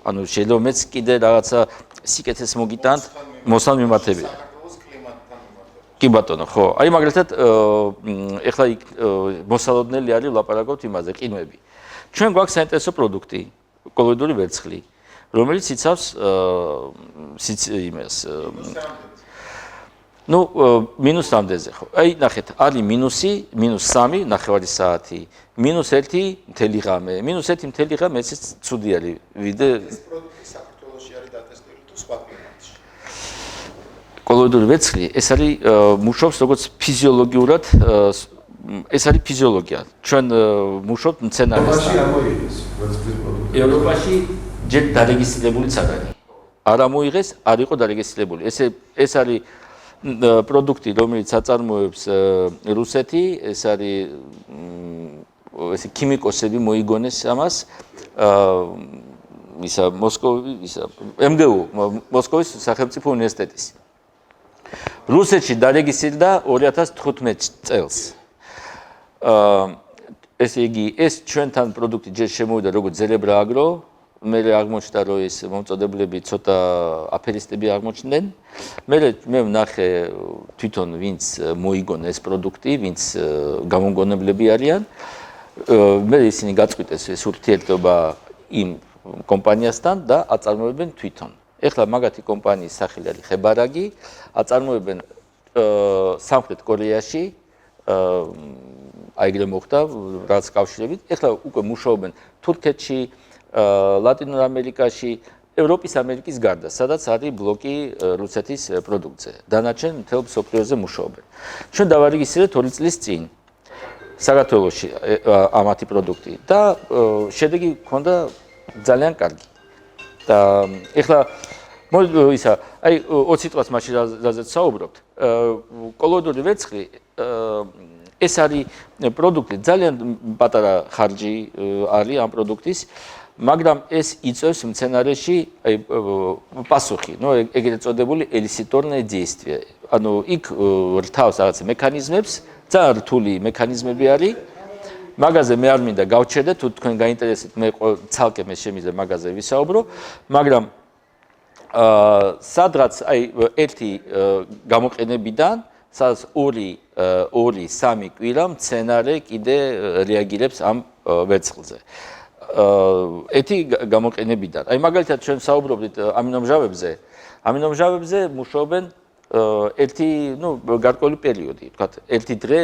ანუ შეიძლება მეც კიდე რაღაცა სიკეთეს მოგიტანთ მოსთან მიმართებით. კი ბატონო, ხო. აი მაგალითად, ეხლა მოსალოდნელი არის ვლაპარაკობთ იმაზე, ყინვები. ჩვენ გვაქვს საინტერესო პროდუქტი, კოლოიდური ვერცხლი. რომელიც იცავს იმას ნუ მინუს რამდენზე ხო აი ნახეთ არის მინუსი -3 ნახევარი საათი -1 მთელი ღამე -1 მთელი ღამე ესეც ცუდი არის ვიდე ეს პროდუქტი საქართველოში არის დატესტებული თუ სხვა ქვეყნებში კოლოიდური ვერცხლი ეს არის მუშაობს როგორც ფიზიოლოგიურად ეს არის ფიზიოლოგია. ჩვენ მუშაობთ მცენარესთან. ევროპაში ჯერ დარეგისტრირებულიც არ არის. არ ამოიღეს, არ იყო დარეგისტრირებული. ეს არის პროდუქტი, რომელიც აწარმოებს რუსეთი, ეს არის ესე ქიმიკოსები მოიგონეს ამას. ისა MGU მოსკოვის სახელმწიფო უნივერსიტეტის. რუსეთში დარეგისტრირდა 2015 წელს. ესე იგი, ეს ჩვენთან პროდუქტი ჯერ შემოვიდა როგორც ზელებრა აგრო, მე აღმოჩნდა რომ ეს მომწოდებლები ცოტა აფერისტები აღმოჩნდნენ. მე ვნახე თვითონ ვინც მოიგონა ეს პროდუქტი, ვინც გამომგონებლები არიან. მე ისინი გაწყვიტეს ეს ურთიერთობა იმ კომპანიასთან და აწარმოებენ თვითონ. ეხლა მაგათი კომპანიის სახელი არის ხებარაგი, აწარმოებენ სამხრეთ კორეაში, აიგრე მოხდა რაც კავშირებით. ეხლა უკვე მუშაობენ თურქეთში, ლატინურ ამერიკაში, ევროპის ამერიკის გარდა, სადაც არის ბლოკი რუსეთის პროდუქტზე. დანარჩენ მთელ მსოფლიოზე მუშაობენ. ჩვენ დავარეგისტრირეთ 2 წლის წინ საქართველოში ამათი პროდუქტი და შედეგი ჰქონდა ძალიან კარგი. და ეხლა ისა აი 20 წელს მაშინ რაზეც საუბრობთ, კოლოიდური ვერცხლი ეს არის პროდუქტი, ძალიან პატარა ხარჯი არის ამ პროდუქტის, მაგრამ ეს იწვევს მცენარეში აი პასუხი, ეგრეთ წოდებული ელისიტორნე действие. ანუ იქ რთავს რაღაც მექანიზმებს, ძალიან რთული მექანიზმები არის. მაგაზე მე არ მინდა გავჩერდე, თუ თქვენ გაინტერესებთ, მე ცალკე მე შემიძლია მაგაზე ვისაუბრო, მაგრამ სადღაც აი ერთი გამოყენებიდან, სადაც 2-3 კვირა მცენარე კიდე რეაგირებს ამ ვერცხლზე. ერთი გამოყენებიდან. აი მაგალითად ჩვენ საუბრობთ ამინომჟავებზე მუშაობენ ერთი, გარკვეული პერიოდი, ვთქვათ, ერთი დღე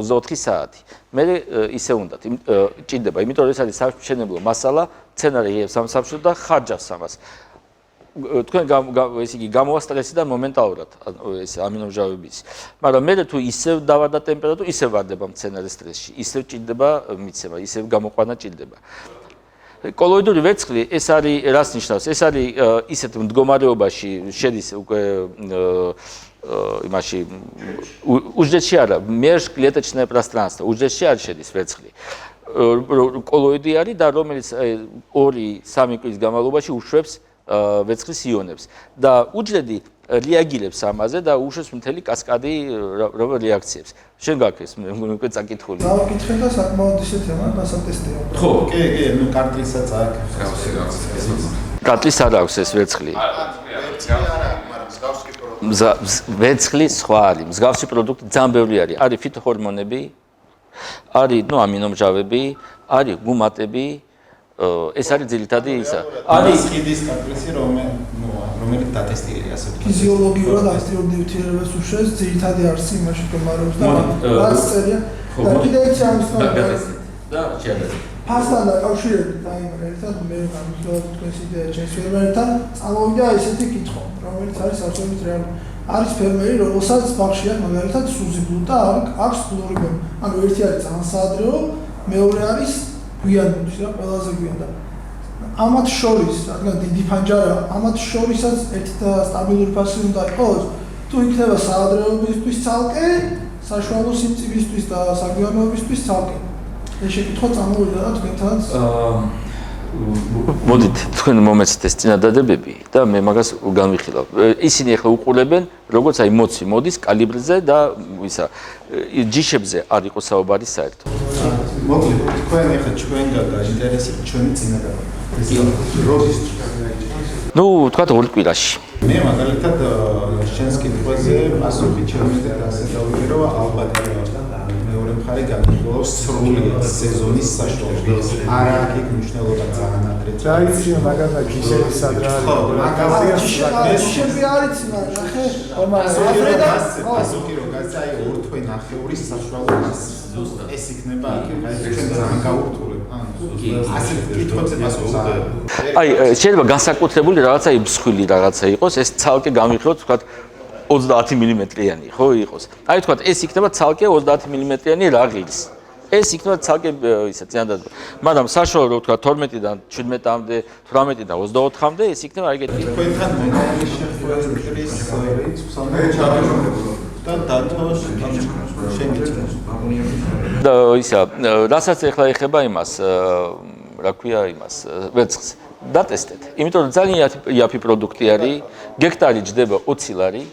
24 საათი. მე ისე უნდა ჭირდება, იმიტომ რომ ეს არის სამშენებლო მასალა, მცენარე იღებს ამ სამშობლოს და ხარჯავს ამას. თქვენ ესე იგი გამოასტრესიდან მომენტალურად ეს ამინომჟავების. მაგრამ მე თუ ისევ დავარდა ტემპერატურა, ისევ ვარდება მცენარე სტრესში, ისევ ჭირდება მიცემა, ისევ გამოყვანა ჭირდება. კოლოიდური ვერცხლი ეს არის რას ნიშნავს? ეს არის ისეთ მდგომარეობაში შედის უკვე იმაში უჯრედში არა, межклеточное пространство, უჯრედში არ შედის ვერცხლი. კოლოიდი არის და რომელიც 2-3 კვირის განმავლობაში უშვებს ვერცხლის იონებს და უჯრედი რეაგირებს ამაზე და უშვებს მთელი კასკადი რეაქციებს. შენ გაქვს უკვე წაკითხული. დავაკითხე და საკმაოდ ისე თემა დასატესტეო. ხო, კი, კარტლისაც აქვს. კარტლის არ აქვს ეს ვერცხლი. ვერცხლი სხვა არის, მსგავსი პროდუქტი ძალიან ბევრი არის. არის ფიტოჰორმონები, არის ამინომჟავები, არის გუმატები, ეს არის ძირითადი ისა. არის ხიდის კარტლისი, რომელიც დატესტირდა ასე ვთქვათ. ფიზიოლოგიურად აქტიურ ნივთიერებას უშვებს, ძირითადი არსი იმაში მდგომარეობს და რაც წერია. და კიდევ ერთი ამის და შეიძლება ფასთან დაკავშირებით აი ერთად მე გამიგზავნე თქვენს იდეა ჩემს ფერმერთან წამოვიდა ესეთი კითხვა, რომელიც არის absolut რეალური. არის ფერმერი, რომელსაც ბაღში აქვს მაგალითად სუზიბლუ და აქვს ფლორიბონი. ანუ ერთი არის ძალიან საადრეო, მეორე არის გვიანობის რა, ყველაზე გვიან. ამათ შორის, რადგან დიდი ფანჯარა, ამათ შორისაც ერთი და სტაბილური ფასი უნდა იყოს, თუ იქნება საადრეობისთვის ცალკე, საშუალო სიმწივისთვის და საგვიანობისთვის ცალკე. ეს შეკითხვა წამოვიდა და თქვენთანაც მოდით თქვენ მომეცეთ ეს წინადადებები და მე მაგას განვიხილავ. ისინი ახლა უყურებენ, როგორც აი მოცი მოდის კალიბრზე და ისა ჯიშებზე არ იყო საუბარი საერთოდ. მოკლედ, თქვენ ახლა ჩვენ გაინტერესებთ ჩვენი წინადადება. როდის? თქვათ 2 კვირაში. მე მაგალითად შენს კითხვაზე პასუხი ჩემს და ასე დავიგე, რომ ალბათ მეორე მხარე განიხილავს სრულად სეზონის საშუალებას. არა აქ მნიშვნელობა ძალიან ადრე. დაიცინო მაგალითად გიშების სადრა არის. ხო, მაგალითად ჯიშები არის ნახე. პასუხი რომ გასცაი 2 თვე ნახევრის საშუალებას ზუსტად ეს იქნება აქ, აი ჩვენ ძალიან გავურთულებ. ასე კითხვებზე პასუხს არა. აი შეიძლება განსაკუთრებული რაღაცა იმსხვილი რაღაცა იყოს, ეს ცალკე გამიხილოთ, ვთქვათ 30 მმ-იანი ხო იყოს. აი თქვა ეს იქნება ცალკე 30 მმ-იანი რაღილის. ეს იქნება ცალკე ისე წინადად. მაგრამ საშუალო რო თქვა 12-დან 17-მდე, 18-დან 24-მდე ეს იქნება ეგეთი. თქვენთან მეგობრების შეხვედრის რიცხვს და დათოს და ისა რასაც ეხლა ეხება იმას რა ქვია იმას ვერცხლს დატესტეთ. იმიტომ რომ ძალიან იაფი პროდუქტი არის, გექტარი ჯდება 20 ლარი,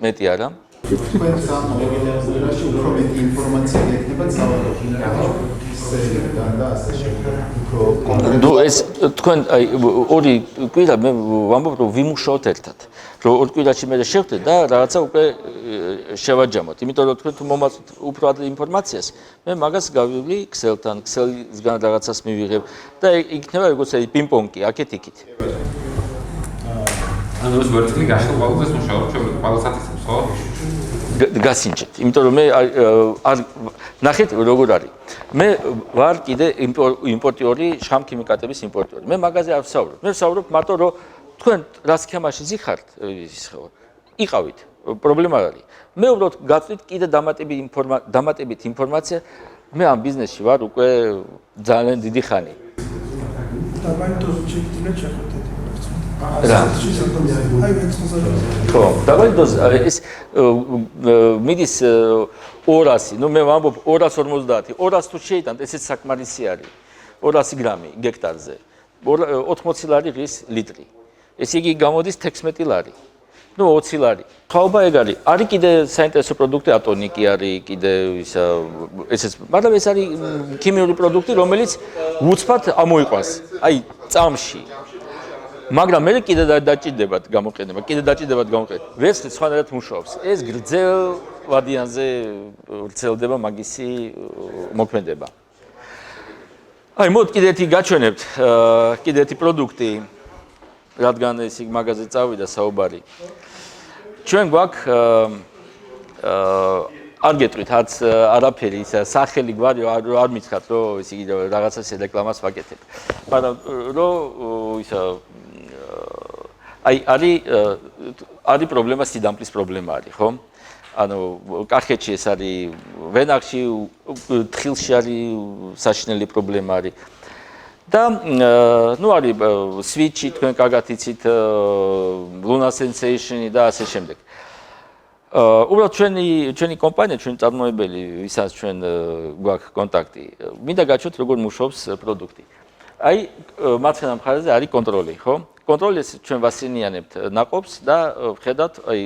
მეტი არა. თქვენს ამ ორგანიზაციაში უფრო მეტი ინფორმაცია ექნება ძალადობიდან და ასე შემდეგ. უფრო კონკრეტულად ნუ ეს თქვენ აი ორი კვირა მე ვამბობ რომ ვიმუშაოთ ერთად. რომ ორ კვირაში მე შევხვდეთ და რაღაცა უკვე შევაჯამოთ. იმიტომ რომ თქვენ თუ მომაწვით უფრო ადრე ინფორმაციას, მე მაგას გავივლი Excel-თან, Excel-ისგან რაღაცას მივიღებ და იქნება როგორც აი პინგ-პონგი, აქეთ-იქით. ანუ ეს ვერცხლი გაშლ ყოველთვის მუშაობ, ყოველსაც ხო? გასინჯეთ. იმიტომ რომ მე არ ნახეთ როგორ არის. მე ვარ კიდე იმპორტიორი, შხამქიმიკატების იმპორტიორი. მე მაგაზე არ ვსაუბრობ. მე ვსაუბრობ მარტო რომ თქვენ რა სქემაში ზიხართ ის ხო იყავით პრობლემა არის მე უბრალოდ გაწვით კიდე დამატებით ინფორმაცია მე ამ ბიზნესში ვარ უკვე ძალიან დიდი ხანი დაბალიტოს ჩეკინეთ შეხვდეთ რა აი მეცხოვა ხო დაბალიტოს ეს მიდის 200 ნუ მე ვამბობ 250 200 თუ შეიტანთ ესეც საკმარისი არის 200 გრამი გექტარზე 80 ლარი ღირს ლიტრი ესე იგი გამოდის 16 ლარი. ნუ 20 ლარი. ხაობა ეგ არის. არის კიდე საინტერესო პროდუქტი ატონიკი არის, კიდე ისა ესეც, მაგრამ ეს არის ქიმიური პროდუქტი, რომელიც უცბად ამოიყვანს. აი, წამში. მაგრამ მე კიდე დაჭირდებათ გამოყენება, კიდე დაჭირდებათ გამოყენება. ვერცხლი სხვანაირად მუშაობს. ეს გრძელ ვადიანზე ვრცელდება მაგისი მოქმედება. აი, მოდ კიდე ერთი გაჩვენებთ, კიდე ერთი პროდუქტი რადგან ეს მაგაზე წავიდა საუბარი. ჩვენ გვაქვს არ გეტყვით არაფერი ისა სახელი გვარი არ მითხრათ რომ ეს იგი რაღაცას რეკლამას ვაკეთებ. მაგრამ რომ ისა აი არის პრობლემა სიდამპლის პრობლემა არის, ხო? ანუ კახეთში ეს არის ვენახში თხილში არის საშინელი პრობლემა არის. და ნუ არის switch-ი თქვენ კარგად იცით Luna Sensation-ი და ასე შემდეგ. უბრალოდ ჩვენი კომპანია, ჩვენი წარმოებელი, ვისაც ჩვენ გვაქვს კონტაქტი, მინდა გაჩვენოთ როგორ მუშაობს პროდუქტი. აი მარცხენა მხარეზე არის კონტროლი, ხო? კონტროლის ჩვენ ვასინიანებთ ნაყოფს და ვხედავთ აი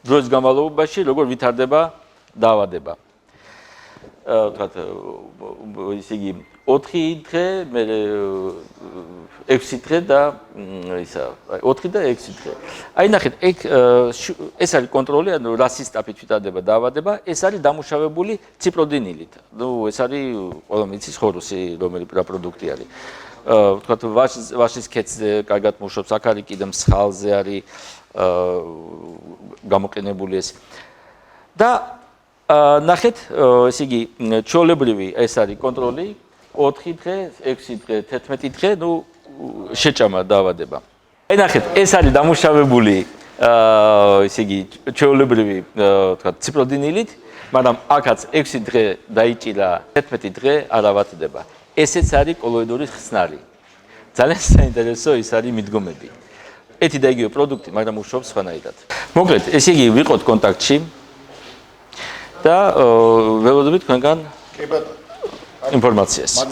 დროის განმავლობაში როგორ ვითარდება დაავადება. ვთქვათ ისე იგი 4 დღე, მე 6 დღე და ისა 4 და 6 დღე. აი ნახეთ, ეს არის კონტროლი, ანუ რა სისტაფით ვითარდება დაავადება, ეს არის დამუშავებული ციპროდინილით. ნუ ეს არის ყველა მიცის ხორუსი, რომელი პროდუქტი არის. ვთქვათ ვაშის ქეცზე კარგად მუშაობს, აქ არის კიდე მსხალზე არის გამოყენებული ეს. და ნახეთ, ესე იგი, ჩვეულებრივი ეს არის კონტროლი 4 დღე, 6 დღე, 11 დღე, ნუ შეჭამა დაავადება. აი ნახეთ, ეს არის დამუშავებული ესე იგი, ჩვეულებრივი, ვთქვათ, ციპროდინილით, მაგრამ აქაც 6 დღე დაიჭირა, 11 დღე არ ავატდება. ესეც არის კოლოიდური ხსნარი. ძალიან საინტერესო ის არის მიდგომები. ერთი და იგივე პროდუქტი, მაგრამ მუშაობს სხვანაირად. მოკლედ, ესე იგი, ვიყოთ კონტაქტში. და ველოდებით თქვენგან ინფორმაციას.